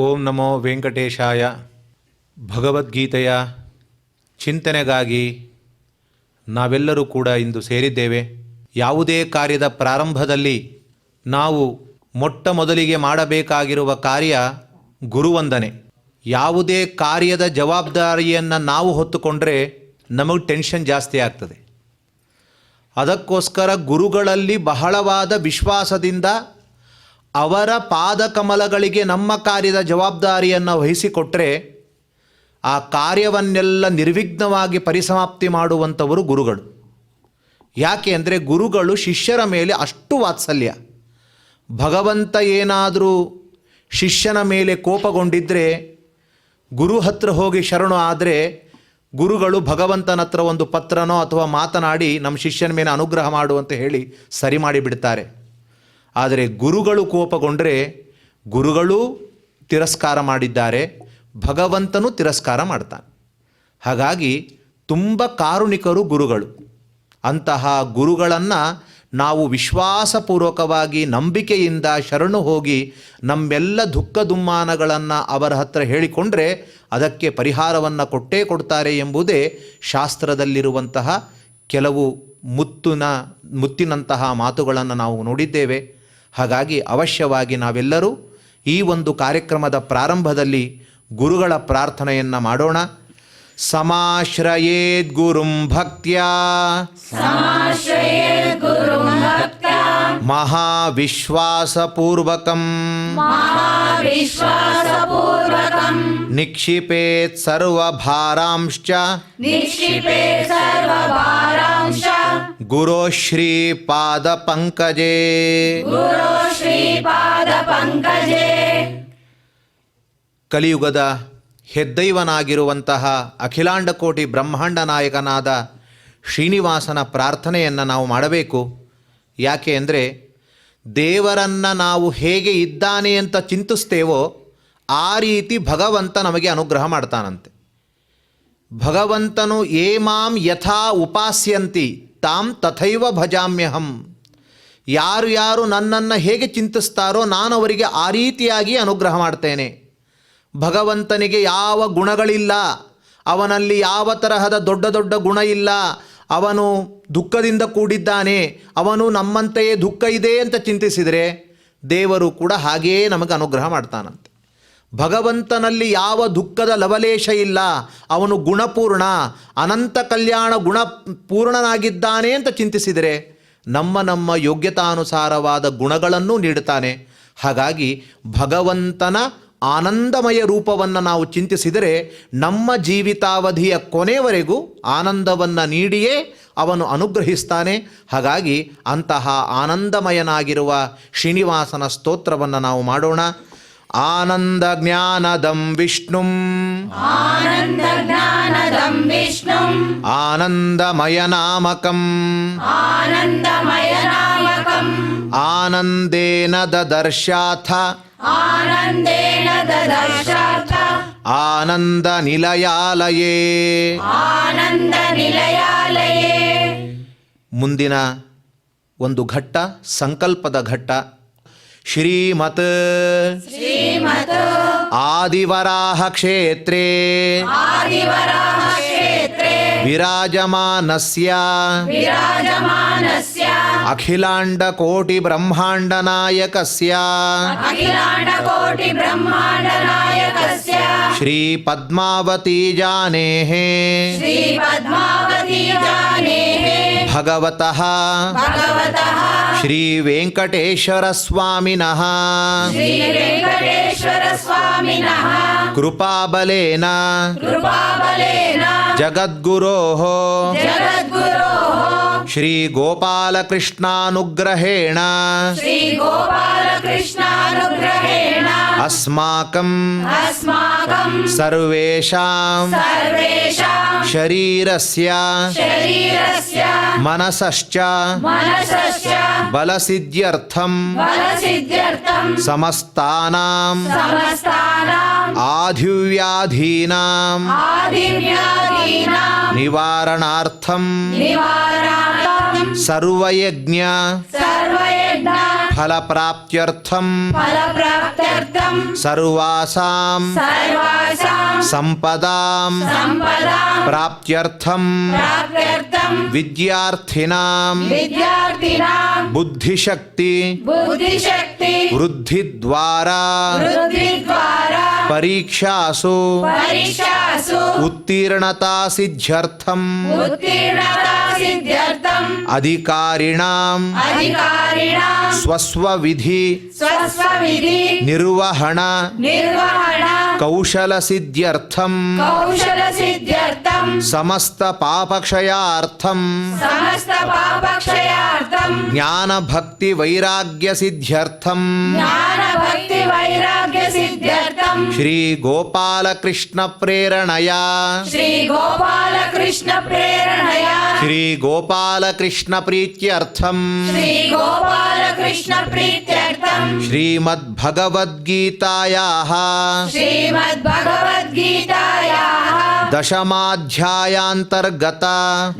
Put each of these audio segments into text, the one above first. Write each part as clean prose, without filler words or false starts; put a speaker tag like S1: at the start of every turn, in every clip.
S1: ಓಂ ನಮೋ ವೆಂಕಟೇಶಾಯ. ಭಗವದ್ಗೀತೆಯ ಚಿಂತನೆಗಾಗಿ ನಾವೆಲ್ಲರೂ ಕೂಡ ಇಂದು ಸೇರಿದ್ದೇವೆ. ಯಾವುದೇ ಕಾರ್ಯದ ಪ್ರಾರಂಭದಲ್ಲಿ ನಾವು ಮೊಟ್ಟ ಮೊದಲಿಗೆ ಮಾಡಬೇಕಾಗಿರುವ ಕಾರ್ಯ ಗುರುವಂದನೆ. ಯಾವುದೇ ಕಾರ್ಯದ ಜವಾಬ್ದಾರಿಯನ್ನು ನಾವು ಹೊತ್ತುಕೊಂಡ್ರೆ ನಮಗೆ ಟೆನ್ಷನ್ ಜಾಸ್ತಿ ಆಗ್ತದೆ. ಅದಕ್ಕೋಸ್ಕರ ಗುರುಗಳಲ್ಲಿ ಬಹಳವಾದ ವಿಶ್ವಾಸದಿಂದ ಅವರ ಪಾದಕಮಲಗಳಿಗೆ ನಮ್ಮ ಕಾರ್ಯದ ಜವಾಬ್ದಾರಿಯನ್ನು ವಹಿಸಿಕೊಟ್ಟರೆ ಆ ಕಾರ್ಯವನ್ನೆಲ್ಲ ನಿರ್ವಿಘ್ನವಾಗಿ ಪರಿಸಮಾಪ್ತಿ ಮಾಡುವಂಥವರು ಗುರುಗಳು. ಯಾಕೆ ಅಂದರೆ ಗುರುಗಳು ಶಿಷ್ಯರ ಮೇಲೆ ಅಷ್ಟು ವಾತ್ಸಲ್ಯ. ಭಗವಂತ ಏನಾದರೂ ಶಿಷ್ಯನ ಮೇಲೆ ಕೋಪಗೊಂಡಿದ್ದರೆ ಗುರು ಹತ್ರ ಹೋಗಿ ಶರಣು ಆದರೆ ಗುರುಗಳು ಭಗವಂತನ ಹತ್ರ ಒಂದು ಪತ್ರನೋ ಅಥವಾ ಮಾತನಾಡಿ ನಮ್ಮ ಶಿಷ್ಯನ ಮೇಲೆ ಅನುಗ್ರಹ ಮಾಡುವಂತ ಹೇಳಿ ಸರಿ ಮಾಡಿಬಿಡ್ತಾರೆ. ಆದರೆ ಗುರುಗಳು ಕೋಪಗೊಂಡರೆ ಗುರುಗಳೂ ತಿರಸ್ಕಾರ ಮಾಡಿದ್ದಾರೆ, ಭಗವಂತನೂ ತಿರಸ್ಕಾರ ಮಾಡ್ತಾನೆ. ಹಾಗಾಗಿ ತುಂಬ ಕಾರುಣಿಕರು ಗುರುಗಳು. ಅಂತಹ ಗುರುಗಳನ್ನು ನಾವು ವಿಶ್ವಾಸಪೂರ್ವಕವಾಗಿ ನಂಬಿಕೆಯಿಂದ ಶರಣು ಹೋಗಿ ನಮ್ಮೆಲ್ಲ ದುಃಖ ದುಮ್ಮಾನಗಳನ್ನು ಅವರ ಹತ್ರ ಹೇಳಿಕೊಂಡ್ರೆ ಅದಕ್ಕೆ ಪರಿಹಾರವನ್ನು ಕೊಟ್ಟೇ ಕೊಡ್ತಾರೆ ಎಂಬುದೇ ಶಾಸ್ತ್ರದಲ್ಲಿರುವಂತಹ ಕೆಲವು ಮುತ್ತಿನಂತಹ ಮಾತುಗಳನ್ನು ನಾವು ನೋಡಿದ್ದೇವೆ. ಹಾಗಾಗಿ ಅವಶ್ಯವಾಗಿ ನಾವೆಲ್ಲರೂ ಈ ಒಂದು ಕಾರ್ಯಕ್ರಮದ ಪ್ರಾರಂಭದಲ್ಲಿ ಗುರುಗಳ ಪ್ರಾರ್ಥನೆಯನ್ನು ಮಾಡೋಣ. ಸಮಾಶ್ರಯೇದ್ ಗುರುಂ ಭಕ್ತ್ಯಾ ಮಹಾವಿಶ್ವಾಸಪೂರ್ವಕಂ ನಿಕ್ಷಿಪೇತ್ ಸರ್ವಭಾರಾಂಶ್ಚ ಗುರೋ ಶ್ರೀ ಪಾದ ಪಂಕಜೇ. ಕಲಿಯುಗದ ಹೆದ್ದೈವನಾಗಿರುವಂತಹ ಅಖಿಲಾಂಡ ಕೋಟಿ ಬ್ರಹ್ಮಾಂಡ ನಾಯಕನಾದ ಶ್ರೀನಿವಾಸನ ಪ್ರಾರ್ಥನೆಯನ್ನು ನಾವು ಮಾಡಬೇಕು. ಯಾಕೆ ಅಂದರೆ ದೇವರನ್ನು ನಾವು ಹೇಗೆ ಇದ್ದಾನೆ ಅಂತ ಚಿಂತಿಸ್ತೇವೋ ಆ ರೀತಿ ಭಗವಂತ ನಮಗೆ ಅನುಗ್ರಹ ಮಾಡ್ತಾನಂತೆ. ಭಗವಂತನು ಯೇ ಮಾಂ ಯಥಾ ಉಪಾಸ್ಯಂತಿ ತಾಂ ತಥೈವ ಭಜಾಮ್ಯಹಂ. ಯಾರು ನನ್ನನ್ನು ಹೇಗೆ ಚಿಂತಿಸ್ತಾರೋ ನಾನು ಅವರಿಗೆ ಆ ರೀತಿಯಾಗಿ ಅನುಗ್ರಹ ಮಾಡ್ತೇನೆ. ಭಗವಂತನಿಗೆ ಯಾವ ಗುಣಗಳಿಲ್ಲ, ಅವನಲ್ಲಿ ಯಾವ ತರಹದ ದೊಡ್ಡ ದೊಡ್ಡ ಗುಣ ಇಲ್ಲ, ಅವನು ದುಃಖದಿಂದ ಕೂಡಿದ್ದಾನೆ, ಅವನು ನಮ್ಮಂತೆಯೇ ದುಃಖ ಇದೆ ಅಂತ ಚಿಂತಿಸಿದರೆ ದೇವರು ಕೂಡ ಹಾಗೆಯೇ ನಮಗೆ ಅನುಗ್ರಹ ಮಾಡ್ತಾನಂತೆ. ಭಗವಂತನಲ್ಲಿ ಯಾವ ದುಃಖದ ಲವಲೇಶ ಇಲ್ಲ, ಅವನು ಗುಣಪೂರ್ಣ, ಅನಂತ ಕಲ್ಯಾಣ ಗುಣಪೂರ್ಣನಾಗಿದ್ದಾನೆ ಅಂತ ಚಿಂತಿಸಿದರೆ ನಮ್ಮ ಯೋಗ್ಯತಾನುಸಾರವಾದ ಗುಣಗಳನ್ನು ನೀಡುತ್ತಾನೆ. ಹಾಗಾಗಿ ಭಗವಂತನ ಆನಂದಮಯ ರೂಪವನ್ನು ನಾವು ಚಿಂತಿಸಿದರೆ ನಮ್ಮ ಜೀವಿತಾವಧಿಯ ಕೊನೆಯವರೆಗೂ ಆನಂದವನ್ನು ನೀಡಿಯೇ ಅವನು ಅನುಗ್ರಹಿಸ್ತಾನೆ. ಹಾಗಾಗಿ ಅಂತಹ ಆನಂದಮಯನಾಗಿರುವ ಶ್ರೀನಿವಾಸನ ಸ್ತೋತ್ರವನ್ನು ನಾವು ಮಾಡೋಣ. ಆನಂದ ಜ್ಞಾನದಂ ವಿಷ್ಣುಂ ಆನಂದಮಯ ನಾಮಕಂ ಆನಂದೇನ ದದರ್ಶಾಥ ಆನಂದ ನಿಲಯಾಲಯೇ. ಮುಂದಿನ ಒಂದು ಘಟ್ಟ ಸಂಕಲ್ಪದ ಘಟ್ಟ. ಶ್ರೀಮತ್ ಆದಿವರಾಹ ಕ್ಷೇತ್ರೇ ವಿರಾಜಮಾನಸ್ಯ ಅಖಿಲಾಂಡ ಕೋಟಿ ಬ್ರಹ್ಮಾಂಡ ನಾಯಕಸ್ಯ ಶ್ರೀ ಪದ್ಮಾವತಿ ಜಾನೇಃ ಭಗವತಃ ಶ್ರೀ ವೆಂಕಟೇಶ್ವರ ಸ್ವಾಮಿನಃ ಕೃಪಾಬಲೇನ ಜಗದ್ಗುರೋಃ ಶ್ರೀ ಗೋಪಾಲಕೃಷ್ಣಾನುಗ್ರಹೇಣ ಅಸ್ಮಾಕಂ ಸರ್ವೇಷಾಂ ಶರೀರಸ್ಯ ಮನಸಶ್ಚ ಬಲಸಿದ್ಧ್ಯರ್ಥಂ ಸಮಸ್ತಾನಾಂ ಆಧಿವ್ಯಾಧೀನಾಂ ನಿವಾರಣಾರ್ಥಂ ಸರ್ವಯಜ್ಞ ಫಲಪ್ರಾಪ್ತ್ಯರ್ಥಂ
S2: ಫಲಪ್ರಾಪ್ತ್ಯರ್ಥಂ
S1: ಸರ್ವಾಸಾಂ
S2: ಸರ್ವಾಸಾಂ
S1: ಸಂಪದಾಂ
S2: ಸಂಪದಾಂ
S1: ಪ್ರಾಪ್ತ್ಯರ್ಥಂ
S2: ಪ್ರಾಪ್ತ್ಯರ್ಥಂ
S1: ವಿದ್ಯಾರ್ಥಿನಾಂ
S2: ವಿದ್ಯಾರ್ಥಿನಾಂ
S1: ಬುದ್ಧಿಶಕ್ತಿ
S2: ಬುದ್ಧಿಶಕ್ತಿ
S1: ವೃದ್ಧಿದ್ವಾರ
S2: ವೃದ್ಧಿದ್ವಾರ
S1: ಪರೀಕ್ಷಾಸು
S2: ಪರೀಕ್ಷಾಸು
S1: ಉತ್ತೀರ್ಣತಾ ಸಿದ್ಧ್ಯರ್ಥಂ
S2: ಉತ್ತೀರ್ಣತಾ ಸಿದ್ಧ್ಯರ್ಥಂ
S1: ಅಧಿಕಾರಿಣಾಂ
S2: ಅಧಿಕಾರಿಣಾಂ
S1: ಸ್ವಸ್ವವಿಧಿ
S2: ಸ್ವಸ್ವವಿಧಿ
S1: ನಿರ್ವಹಣ
S2: ನಿರ್ವಹಣ
S1: ಕೌಶಲ ಸಿದ್ಧ್ಯರ್ಥಂ
S2: ಕೌಶಲ ಸಿದ್ಧ್ಯರ್ಥಂ
S1: ಸಮಸ್ತ ಪಾಪಕ್ಷಯಾರ್ಥಂ
S2: ಸಮಸ್ತ ಪಾಪಕ್ಷಯಾರ್ಥಂ
S1: ಜ್ಞಾನ ಭಕ್ತಿ ವೈರಾಗ್ಯ ಸಿದ್ಧ್ಯರ್ಥಂ
S2: ಜ್ಞಾನ ಭಕ್ತಿ ವೈರಾಗ್ಯ ಸಿದ್ಧ್ಯರ್ಥಂ
S1: ಶ್ರೀ ಗೋಪಾಲ ಕೃಷ್ಣ ಪ್ರೇರಣಯ
S2: ಶ್ರೀ ಗೋಪಾಲ ಕೃಷ್ಣ ಪ್ರೇರಣಯ
S1: ಶ್ರೀ ಗೋಪಾಲ ಕೃಷ್ಣ ಪ್ರೀತ್ಯರ್ಥಂ
S2: ಶ್ರೀ ಗೋಪಾಲ ಕೃಷ್ಣ ಪ್ರೀತ್ಯರ್ಥಂ
S1: ಶ್ರೀಮದ್ ಭಗವದ್ಗೀತಾಯಾಃ
S2: ಶ್ರೀಮದ್ ಭಗವದ್ಗೀತಾಯಾಃ
S1: ದಶಮಾಧ್ಯಾಯಾಂತರ್ಗತ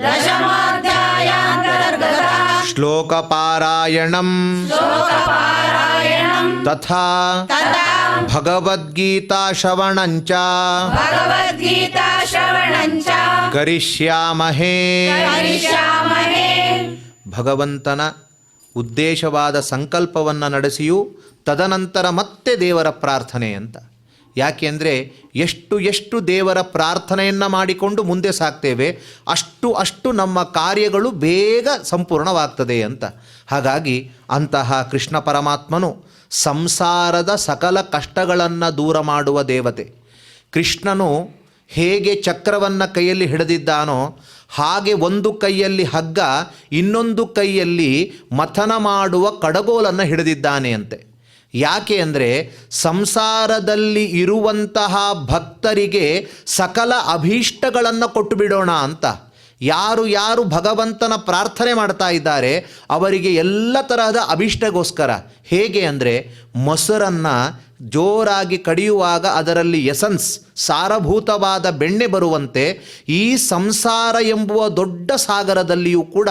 S2: ದಶಮಾಧ್ಯಾಯಾಂತರ್ಗತ
S1: ಶ್ಲೋಕಪಾರಾಯಣಂ
S2: ಶ್ಲೋಕಪಾರಾಯಣಂ
S1: ತಥಾ
S2: ತಥಾ
S1: ಭಗವದ್ಗೀತಾ ಶ್ರವಣಂಚ
S2: ಭಗವದ್ಗೀತಾ ಶ್ರವಣಂಚ
S1: ಕರಿಷ್ಯಾಮಹೇ.
S2: ಕರಿಷ್ಯಾಮಹೇ.
S1: ಭಗವಂತನ ಉದ್ದೇಶವಾದ ಸಂಕಲ್ಪವನ್ನು ನಡೆಸಿಯೂ ತದನಂತರ ಮತ್ತೆ ದೇವರ ಪ್ರಾರ್ಥನೆ ಅಂತ. ಯಾಕೆಂದರೆ ಎಷ್ಟು ದೇವರ ಪ್ರಾರ್ಥನೆಯನ್ನು ಮಾಡಿಕೊಂಡು ಮುಂದೆ ಸಾಗ್ತೇವೆ ಅಷ್ಟು ನಮ್ಮ ಕಾರ್ಯಗಳು ಬೇಗ ಸಂಪೂರ್ಣವಾಗ್ತದೆ ಅಂತ. ಹಾಗಾಗಿ ಅಂತಹ ಕೃಷ್ಣ ಪರಮಾತ್ಮನು ಸಂಸಾರದ ಸಕಲ ಕಷ್ಟಗಳನ್ನು ದೂರ ಮಾಡುವ ದೇವತೆ. ಕೃಷ್ಣನು ಹೇಗೆ ಚಕ್ರವನ್ನು ಕೈಯಲ್ಲಿ ಹಿಡಿದಿದ್ದಾನೋ ಹಾಗೆ ಒಂದು ಕೈಯಲ್ಲಿ ಹಗ್ಗ ಇನ್ನೊಂದು ಕೈಯಲ್ಲಿ ಮಥನ ಮಾಡುವ ಕಡಗೋಲನ್ನು ಹಿಡಿದಿದ್ದಾನೆ ಅಂತೆ. ಯಾಕೆ ಅಂದರೆ ಸಂಸಾರದಲ್ಲಿ ಇರುವಂತಹ ಭಕ್ತರಿಗೆ ಸಕಲ ಅಭೀಷ್ಟಗಳನ್ನು ಕೊಟ್ಟು ಬಿಡೋಣ ಅಂತ. ಯಾರು ಭಗವಂತನ ಪ್ರಾರ್ಥನೆ ಮಾಡ್ತಾ ಇದ್ದಾರೆ ಅವರಿಗೆ ಎಲ್ಲ ತರಹದ ಅಭೀಷ್ಟಗೋಸ್ಕರ. ಹೇಗೆ ಅಂದರೆ ಮೊಸರನ್ನು ಜೋರಾಗಿ ಕಡಿಯುವಾಗ ಅದರಲ್ಲಿ ಎಸನ್ಸ್ ಸಾರಭೂತವಾದ ಬೆಣ್ಣೆ ಬರುವಂತೆ ಈ ಸಂಸಾರ ಎಂಬುವ ದೊಡ್ಡ ಸಾಗರದಲ್ಲಿಯೂ ಕೂಡ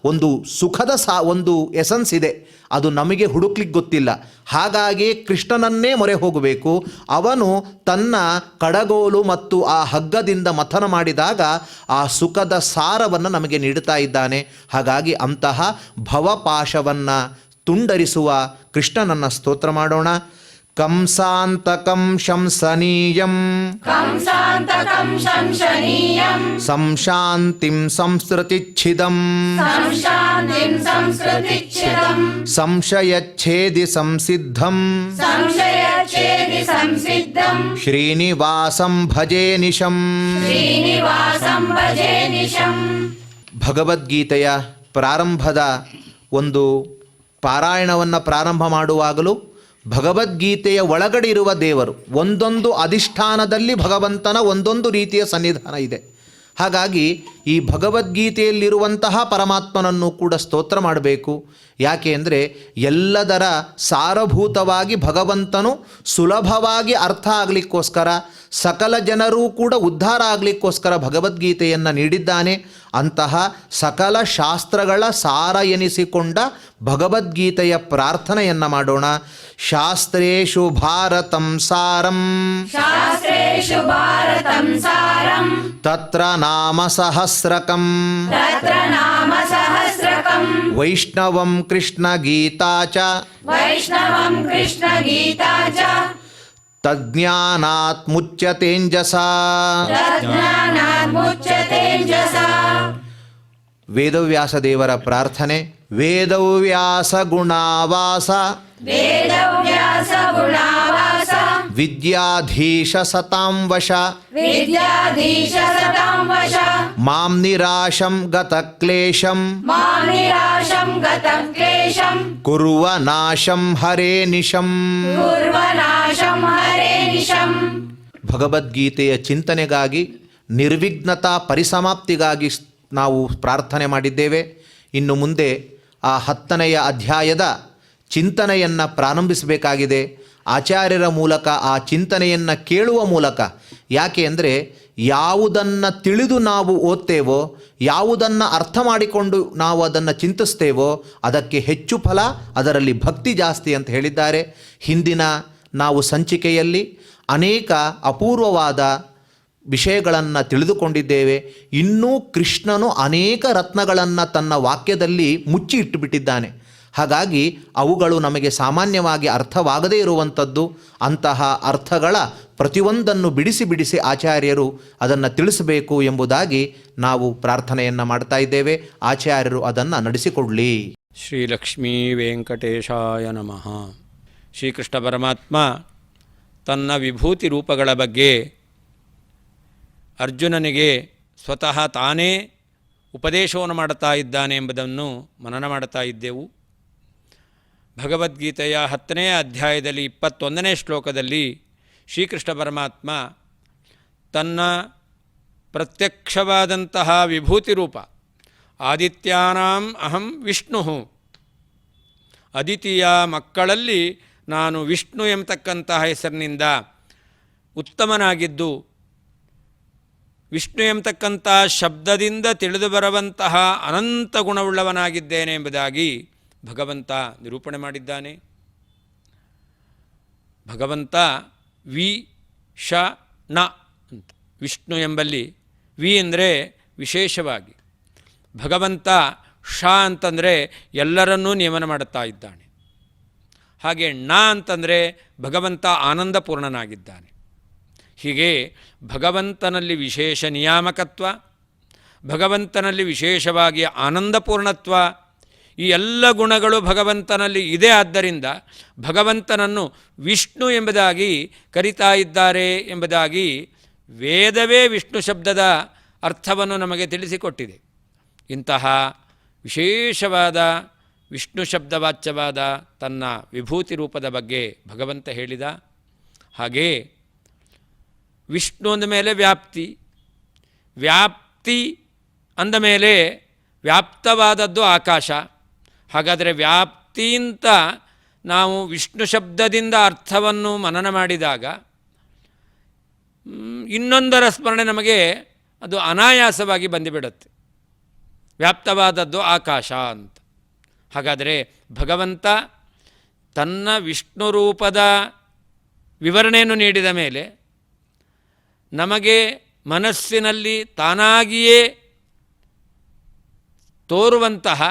S1: ಒಂದು ಸುಖದ ಒಂದು ಎಸನ್ಸ್ ಇದೆ, ಅದು ನಮಗೆ ಹುಡುಕ್ಲಿಕ್ಕೆ ಗೊತ್ತಿಲ್ಲ. ಹಾಗಾಗಿ ಕೃಷ್ಣನನ್ನೇ ಮೊರೆ ಹೋಗಬೇಕು. ಅವನು ತನ್ನ ಕಡಗೋಲು ಮತ್ತು ಆ ಹಗ್ಗದಿಂದ ಮಥನ ಮಾಡಿದಾಗ ಆ ಸುಖದ ಸಾರವನ್ನು ನಮಗೆ ನೀಡುತ್ತಾ ಇದ್ದಾನೆ. ಹಾಗಾಗಿ ಅಂತಹ ಭವಪಾಶವನ್ನು ತುಂಡರಿಸುವ ಕೃಷ್ಣನನ್ನು ಸ್ತೋತ್ರ ಮಾಡೋಣ. ಕಂಸಾಂತಕಂ ಶಂಸನೀಯಂ
S2: ಕಂಸಾಂತಕಂ ಶಂಸನೀಯಂ
S1: ಸಂಶಾಂತಿಂ ಸಂಸ್ಕೃತಿಚ್ಛಿದಂ
S2: ಸಂಶಾಂತಿಂ ಸಂಸ್ಕೃತಿಚ್ಛಿದಂ
S1: ಸಂಶಯಚ್ಛೇದಿ ಸಂಸಿದ್ಧಂ
S2: ಸಂಶಯಚ್ಛೇದಿ ಸಂಸಿದ್ಧಂ
S1: ಶ್ರೀನಿವಾಸಂ ಭಜೇ ನಿಶಂ.
S2: ಶ್ರೀನಿವಾಸಂ ಭಜೇ ನಿಶಂ.
S1: ಭಗವದ್ಗೀತೆಯ ಪ್ರಾರಂಭದ ಒಂದು ಪಾರಾಯಣವನ್ನು ಪ್ರಾರಂಭ ಮಾಡುವಾಗಲೂ ಭಗವದ್ಗೀತೆಯ ಒಳಗಡೆ ಇರುವ ದೇವರು ಒಂದೊಂದು ಅಧಿಷ್ಠಾನದಲ್ಲಿ ಭಗವಂತನ ಒಂದೊಂದು ರೀತಿಯ ಸನ್ನಿಧಾನ ಇದೆ. ಹಾಗಾಗಿ ಈ ಭಗವದ್ಗೀತೆಯಲ್ಲಿರುವಂತಹ ಪರಮಾತ್ಮನನ್ನು ಕೂಡ ಸ್ತೋತ್ರ ಮಾಡಬೇಕು. ಯಾಕೆ ಅಂದರೆ ಎಲ್ಲದರ ಸಾರಭೂತವಾಗಿ ಭಗವಂತನು ಸುಲಭವಾಗಿ ಅರ್ಥ ಆಗಲಿಕ್ಕೋಸ್ಕರ ಸಕಲ ಜನರೂ ಕೂಡ ಉದ್ಧಾರ ಆಗಲಿಕ್ಕೋಸ್ಕರ ಭಗವದ್ಗೀತೆಯನ್ನು ನೀಡಿದ್ದಾನೆ. ಅಂತಹ ಸಕಲ ಶಾಸ್ತ್ರಗಳ ಸಾರ ಎನಿಸಿಕೊಂಡ ಭಗವದ್ಗೀತೆಯ ಪ್ರಾರ್ಥನೆಯನ್ನು ಮಾಡೋಣ. ಶಾಸ್ತ್ರೇಷು ಭಾರತಂ ಸಾರಂ
S2: ಶಾಸ್ತ್ರೇಷು ಭಾರತಂ ಸಾರಂ
S1: ತತ್ರ ನಾಮ ಸಹಸ್ರಕಂ
S2: ತತ್ರ ನಾಮ ಸಹಸ್ರಕಂ
S1: ವೈಷ್ಣವಂ ಕೃಷ್ಣ ಗೀತಾ ಚ
S2: ವೈಷ್ಣವಂ ಕೃಷ್ಣ ಗೀತಾ ಚ
S1: ತಜ್ಞಾನಾತ್ ಮುಚ್ಯತೇಂಜಸಾ.
S2: ತಜ್ಞಾನಾತ್ ಮುಚ್ಯತೇಂಜಸಾ.
S1: ವೇದವ್ಯಾಸ ದೇವರ ಪ್ರಾರ್ಥನೆ. ವೇದವ್ಯಾಸ ಗುಣಾವಾಸ
S2: ವೇದವ್ಯಾಸ ಗುಣಾವಾಸ
S1: ವಿದ್ಯಾಧೀಶ ಸತಾಂ ವಶ
S2: ವಿದ್ಯಾಧೀಶ ಸತಾಂ ವಶ
S1: ಮಾಂ ನಿರಾಶಂ ಗತಕ್ಲೇಶಂ
S2: ಮಾಂ ನಿರಾಶಂ ಗತಂ ಕ್ಲೇಶಂ
S1: ಕುರ್ವ ನಾಶಂ ಹರೇ ನಿಶಂ.
S2: ಕುರ್ವನಾಶಂ ಹರೇ ನಿಶಂ.
S1: ಭಗವದ್ಗೀತೆಯ ಚಿಂತನೆಗಾಗಿ ನಿರ್ವಿಘ್ನತಾ ಪರಿಸಮಾಪ್ತಿಗಾಗಿ ನಾವು ಪ್ರಾರ್ಥನೆ ಮಾಡಿದ್ದೇವೆ. ಇನ್ನು ಮುಂದೆ ಆ 10ನೆಯ ಅಧ್ಯಾಯದ ಚಿಂತನೆಯನ್ನು ಪ್ರಾರಂಭಿಸಬೇಕಾಗಿದೆ. ಆಚಾರ್ಯರ ಮೂಲಕ ಆ ಚಿಂತನೆಯನ್ನು ಕೇಳುವ ಮೂಲಕ. ಯಾಕೆ ಅಂದರೆ ಯಾವುದನ್ನು ತಿಳಿದು ನಾವು ಓದ್ತೇವೋ ಯಾವುದನ್ನು ಅರ್ಥ ಮಾಡಿಕೊಂಡು ನಾವು ಅದನ್ನು ಚಿಂತಿಸ್ತೇವೋ ಅದಕ್ಕೆ ಹೆಚ್ಚು ಫಲ, ಅದರಲ್ಲಿ ಭಕ್ತಿ ಜಾಸ್ತಿ ಅಂತ ಹೇಳಿದ್ದಾರೆ. ಹಿಂದಿನ ನಾವು ಸಂಚಿಕೆಯಲ್ಲಿ ಅನೇಕ ಅಪೂರ್ವವಾದ ವಿಷಯಗಳನ್ನು ತಿಳಿದುಕೊಂಡಿದ್ದೇವೆ. ಇನ್ನೂ ಕೃಷ್ಣನು ಅನೇಕ ರತ್ನಗಳನ್ನು ತನ್ನ ವಾಕ್ಯದಲ್ಲಿ ಮುಚ್ಚಿ ಇಟ್ಟುಬಿಟ್ಟಿದ್ದಾನೆ. ಹಾಗಾಗಿ ಅವುಗಳು ನಮಗೆ ಸಾಮಾನ್ಯವಾಗಿ ಅರ್ಥವಾಗದೇ ಇರುವಂಥದ್ದು. ಅಂತಹ ಅರ್ಥಗಳ ಪ್ರತಿಯೊಂದನ್ನು ಬಿಡಿಸಿ ಬಿಡಿಸಿ ಆಚಾರ್ಯರು ಅದನ್ನು ತಿಳಿಸಬೇಕು ಎಂಬುದಾಗಿ ನಾವು ಪ್ರಾರ್ಥನೆಯನ್ನು ಮಾಡ್ತಾ ಇದ್ದೇವೆ. ಆಚಾರ್ಯರು ಅದನ್ನು ನಡೆಸಿಕೊಡಲಿ.
S3: ಶ್ರೀ ಲಕ್ಷ್ಮೀ ವೆಂಕಟೇಶಾಯ ನಮಃ. ಶ್ರೀಕೃಷ್ಣ ಪರಮಾತ್ಮ ತನ್ನ ವಿಭೂತಿ ರೂಪಗಳ ಬಗ್ಗೆ ಅರ್ಜುನನಿಗೆ ಸ್ವತಃ ತಾನೇ ಉಪದೇಶವನ್ನು ಮಾಡುತ್ತಾ ಇದ್ದಾನೆ ಎಂಬುದನ್ನು ಮನನ ಮಾಡುತ್ತಾ ಇದ್ದೆವು. ಭಗವದ್ಗೀತೆಯ 10ನೇ ಅಧ್ಯಾಯದಲ್ಲಿ 21ನೇ ಶ್ಲೋಕದಲ್ಲಿ ಶ್ರೀಕೃಷ್ಣ ಪರಮಾತ್ಮ ತನ್ನ ಪ್ರತ್ಯಕ್ಷವಾದಂತಹ ವಿಭೂತಿ ರೂಪ ಆದಿತ್ಯಾನಾಂ ಅಹಂ ವಿಷ್ಣು, ಅದಿತಿಯ ಮಕ್ಕಳಲ್ಲಿ ನಾನು ವಿಷ್ಣು ಎಂಬತಕ್ಕಂತಹ ಹೆಸರಿನಿಂದ ಉತ್ತಮನಾಗಿದ್ದು, ವಿಷ್ಣು ಎಂಬತಕ್ಕಂಥ ಶಬ್ದದಿಂದ ತಿಳಿದು ಬರುವಂತಹ ಅನಂತ ಗುಣವುಳ್ಳವನಾಗಿದ್ದೇನೆ ಎಂಬುದಾಗಿ ಭಗವಂತ ನಿರೂಪಣೆ ಮಾಡಿದ್ದಾನೆ. ಭಗವಂತ ವಿ ಶ ನ ಅಂತ, ವಿಷ್ಣು ಎಂಬಲ್ಲಿ ವಿ ಅಂದರೆ ವಿಶೇಷವಾಗಿ, ಭಗವಂತ ಶ ಅಂತಂದರೆ ಎಲ್ಲರನ್ನೂ ನಿಯಮನ ಮಾಡುತ್ತಾ ಇದ್ದಾನೆ. ಹಾಗೆ ಣ ಅಂತಂದರೆ ಭಗವಂತ ಆನಂದಪೂರ್ಣನಾಗಿದ್ದಾನೆ. ಹೀಗೆ ಭಗವಂತನಲ್ಲಿ ವಿಶೇಷ ನಿಯಾಮಕತ್ವ, ಭಗವಂತನಲ್ಲಿ ವಿಶೇಷವಾಗಿ ಆನಂದಪೂರ್ಣತ್ವ, ಈ ಎಲ್ಲ ಗುಣಗಳು ಭಗವಂತನಲ್ಲಿ ಇದೆ. ಆದ್ದರಿಂದ ಭಗವಂತನನ್ನು ವಿಷ್ಣು ಎಂಬುದಾಗಿ ಕರೀತಾ ಇದ್ದಾರೆ ಎಂಬುದಾಗಿ ವೇದವೇ ವಿಷ್ಣು ಶಬ್ದದ ಅರ್ಥವನ್ನು ನಮಗೆ ತಿಳಿಸಿಕೊಟ್ಟಿದೆ. ಇಂತಹ ವಿಶೇಷವಾದ ವಿಷ್ಣು ಶಬ್ದವಾಚ್ಯವಾದ ತನ್ನ ವಿಭೂತಿ ರೂಪದ ಬಗ್ಗೆ ಭಗವಂತ ಹೇಳಿದ. ಹಾಗೇ ವಿಷ್ಣು ಅಂದ ಮೇಲೆ ವ್ಯಾಪ್ತಿ, ವ್ಯಾಪ್ತಿ ಅಂದ ಮೇಲೆ ವ್ಯಾಪ್ತವಾದದ್ದು ಆಕಾಶ. ಹಾಗಾದರೆ ವ್ಯಾಪ್ತಿಯಿಂದ ನಾವು ವಿಷ್ಣು ಶಬ್ದದಿಂದ ಅರ್ಥವನ್ನು ಮನನ ಮಾಡಿದಾಗ ಇನ್ನೊಂದರ ಸ್ಮರಣೆ ನಮಗೆ ಅದು ಅನಾಯಾಸವಾಗಿ ಬಂದುಬಿಡುತ್ತೆ. ವ್ಯಾಪ್ತವಾದದ್ದು ಆಕಾಶ ಅಂತ. ಹಾಗಾದರೆ ಭಗವಂತ ತನ್ನ ವಿಷ್ಣು ರೂಪದ ವಿವರಣೆಯನ್ನು ನೀಡಿದ ಮೇಲೆ ನಮಗೆ ಮನಸ್ಸಿನಲ್ಲಿ ತಾನಾಗಿಯೇ ತೋರುವಂತಹ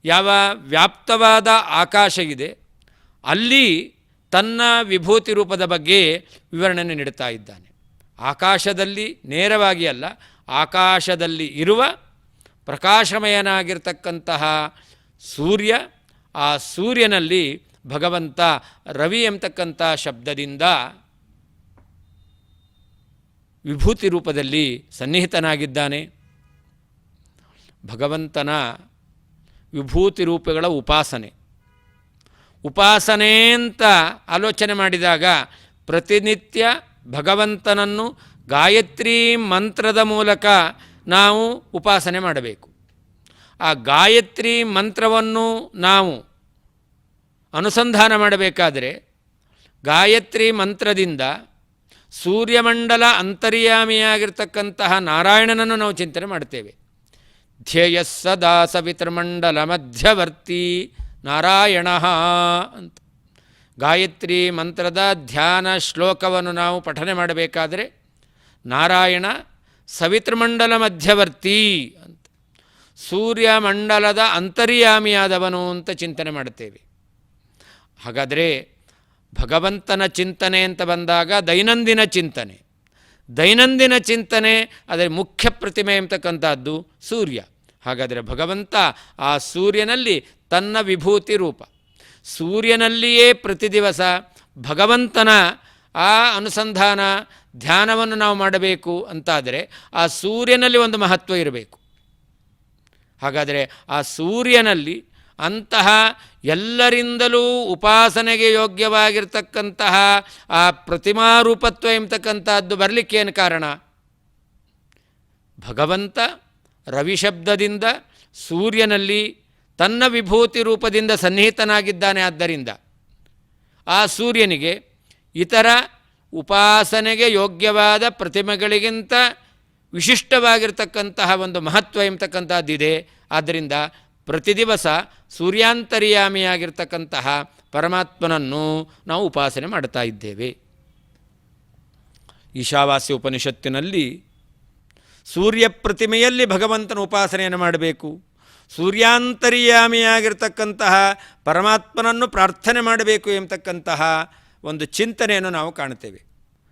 S3: ಯಾವ ವ್ಯಾಪ್ತವಾದ ಆಕಾಶ ಇದೆ, ಅಲ್ಲಿ ತನ್ನ ವಿಭೂತಿ ರೂಪದ ಬಗ್ಗೆ ವಿವರಣೆಯನ್ನು ನೀಡುತ್ತಾ ಇದ್ದಾನೆ. ಆಕಾಶದಲ್ಲಿ ನೇರವಾಗಿ ಅಲ್ಲ, ಆಕಾಶದಲ್ಲಿ ಇರುವ ಪ್ರಕಾಶಮಯನಾಗಿರ್ತಕ್ಕಂತಹ ಸೂರ್ಯ, ಆ ಸೂರ್ಯನಲ್ಲಿ ಭಗವಂತ ರವಿ ಎಂಬತಕ್ಕಂಥ ಶಬ್ದದಿಂದ ವಿಭೂತಿ ರೂಪದಲ್ಲಿ ಸನ್ನಿಹಿತನಾಗಿದ್ದಾನೆ. ಭಗವಂತನ ವಿಭೂತಿ ರೂಪಗಳ ಉಪಾಸನೆ ಅಂತ ಆಲೋಚನೆ ಮಾಡಿದಾಗ ಪ್ರತಿನಿತ್ಯ ಭಗವಂತನನ್ನು ಗಾಯತ್ರಿ ಮಂತ್ರದ ಮೂಲಕ ನಾವು ಉಪಾಸನೆ ಮಾಡಬೇಕು. ಆ ಗಾಯತ್ರಿ ಮಂತ್ರವನ್ನು ನಾವು ಅನುಸಂಧಾನ ಮಾಡಬೇಕಾದರೆ ಗಾಯತ್ರಿ ಮಂತ್ರದಿಂದ ಸೂರ್ಯಮಂಡಲ ಅಂತರ್ಯಾಮಿಯಾಗಿರ್ತಕ್ಕಂತಹ ನಾರಾಯಣನನ್ನು ನಾವು ಚಿಂತನೆ ಮಾಡ್ತೇವೆ. ಧ್ಯೇಯ ಸದಾ ಸವಿತೃಮಂಡಲ ಮಧ್ಯವರ್ತಿ ನಾರಾಯಣ ಅಂತ ಗಾಯತ್ರಿ ಮಂತ್ರದ ಧ್ಯಾನ ಶ್ಲೋಕವನ್ನು ನಾವು ಪಠನೆ ಮಾಡಬೇಕಾದರೆ ನಾರಾಯಣ ಸವಿತೃಮಂಡಲ ಮಧ್ಯವರ್ತಿ ಅಂತ, ಸೂರ್ಯಮಂಡಲದ ಅಂತರ್ಯಾಮಿಯಾದವನು ಅಂತ ಚಿಂತನೆ ಮಾಡುತ್ತೇವೆ. ಹಾಗಾದರೆ ಭಗವಂತನ ಚಿಂತನೆ ಅಂತ ಬಂದಾಗ ದೈನಂದಿನ ಚಿಂತನೆ ಅದರ ಮುಖ್ಯ ಪ್ರತಿಮೆ ಎಂಬತಕ್ಕಂಥದ್ದು ಸೂರ್ಯ. ಹಾಗಾದರೆ ಭಗವಂತ ಆ ಸೂರ್ಯನಲ್ಲಿ ತನ್ನ ವಿಭೂತಿ ರೂಪ, ಸೂರ್ಯನಲ್ಲಿಯೇ ಪ್ರತಿ ದಿವಸ ಭಗವಂತನ ಆ ಅನುಸಂಧಾನ ಧ್ಯಾನವನ್ನು ನಾವು ಮಾಡಬೇಕು ಅಂತಾದರೆ ಆ ಸೂರ್ಯನಲ್ಲಿ ಒಂದು ಮಹತ್ವ ಇರಬೇಕು. ಹಾಗಾದರೆ ಆ ಸೂರ್ಯನಲ್ಲಿ ಅಂತಹ ಎಲ್ಲರಿಂದಲೂ ಉಪಾಸನೆಗೆ ಯೋಗ್ಯವಾಗಿರ್ತಕ್ಕಂತಹ ಆ ಪ್ರತಿಮಾರೂಪತ್ವ ಎಂಬತಕ್ಕಂಥದ್ದು ಬರಲಿಕ್ಕೇನು ಕಾರಣ? ಭಗವಂತ ರವಿಶಬ್ದದಿಂದ ಸೂರ್ಯನಲ್ಲಿ ತನ್ನ ವಿಭೂತಿ ರೂಪದಿಂದ ಸನ್ನಿಹಿತನಾಗಿದ್ದಾನೆ. ಆದ್ದರಿಂದ ಆ ಸೂರ್ಯನಿಗೆ ಇತರ ಉಪಾಸನೆಗೆ ಯೋಗ್ಯವಾದ ಪ್ರತಿಮೆಗಳಿಗಿಂತ ವಿಶಿಷ್ಟವಾಗಿರ್ತಕ್ಕಂತಹ ಒಂದು ಮಹತ್ವ ಎಂಬತಕ್ಕಂಥದ್ದಿದೆ. ಆದ್ದರಿಂದ ಪ್ರತಿ ದಿವಸ ಸೂರ್ಯಾಂತರ್ಯಾಮಿಯಾಗಿರ್ತಕ್ಕಂತಹ ಪರಮಾತ್ಮನನ್ನು ನಾವು ಉಪಾಸನೆ ಮಾಡ್ತಾ ಇದ್ದೇವೆ. ಈಶಾವಾಸ್ಯ ಉಪನಿಷತ್ತಿನಲ್ಲಿ ಸೂರ್ಯ ಪ್ರತಿಮೆಯಲ್ಲಿ ಭಗವಂತನ ಉಪಾಸನೆಯನ್ನು ಮಾಡಬೇಕು, ಸೂರ್ಯಾಂತರ್ಯಾಮಿಯಾಗಿರ್ತಕ್ಕಂತಹ ಪರಮಾತ್ಮನನ್ನು ಪ್ರಾರ್ಥನೆ ಮಾಡಬೇಕು ಎಂಬತಕ್ಕಂತಹ ಒಂದು ಚಿಂತನೆಯನ್ನು ನಾವು ಕಾಣ್ತೇವೆ.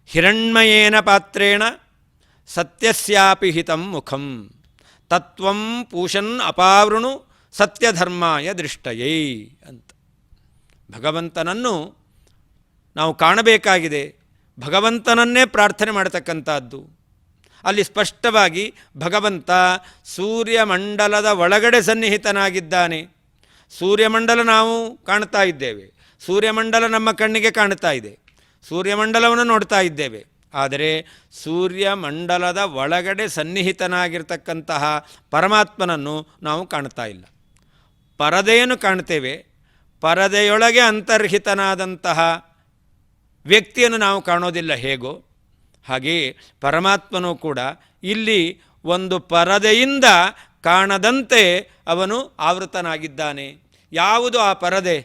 S3: ಹಿರಣ್ಮಯೇನ ಪಾತ್ರೇಣ ಸತ್ಯಸ್ಯಾಪಿ ಹಿತಂ ಮುಖಂ ತತ್ವಂ ಪೂಷನ್ ಅಪಾವೃಣು ಸತ್ಯಧರ್ಮಾಯ ದೃಷ್ಟಯೇ ಅಂತ. ಭಗವಂತನನ್ನು ನಾವು ಕಾಣಬೇಕಾಗಿದೆ, ಭಗವಂತನನ್ನೇ ಪ್ರಾರ್ಥನೆ ಮಾಡತಕ್ಕಂಥದ್ದು. ಅಲ್ಲಿ ಸ್ಪಷ್ಟವಾಗಿ ಭಗವಂತ ಸೂರ್ಯಮಂಡಲದ ಒಳಗಡೆ ಸನ್ನಿಹಿತನಾಗಿದ್ದಾನೆ. ಸೂರ್ಯಮಂಡಲ ನಾವು ಕಾಣ್ತಾ ಇದ್ದೇವೆ, ಸೂರ್ಯಮಂಡಲ ನಮ್ಮ ಕಣ್ಣಿಗೆ ಕಾಣ್ತಾ ಇದೆ, ಸೂರ್ಯಮಂಡಲವನ್ನು ನೋಡ್ತಾ ಇದ್ದೇವೆ. ಆದರೆ ಸೂರ್ಯಮಂಡಲದ ಒಳಗಡೆ ಸನ್ನಿಹಿತನಾಗಿರ್ತಕ್ಕಂತಹ ಪರಮಾತ್ಮನನ್ನು ನಾವು ಕಾಣ್ತಾ ಇಲ್ಲ. ಪರದೆಯನ್ನು ಕಾಣ್ತೇವೆ, ಪರದೆಯೊಳಗೆ ಅಂತರ್ಹಿತನಾದಂತಹ ವ್ಯಕ್ತಿಯನ್ನು ನಾವು ಕಾಣೋದಿಲ್ಲ. ಹೇಗೋ ಹಾಗೆಯೇ ಪರಮಾತ್ಮನೂ ಕೂಡ ಇಲ್ಲಿ ಒಂದು ಪರದೆಯಿಂದ ಕಾಣದಂತೆ ಅವನು ಆವೃತನಾಗಿದ್ದಾನೆ. ಯಾವುದು ಆ ಪರದೆ?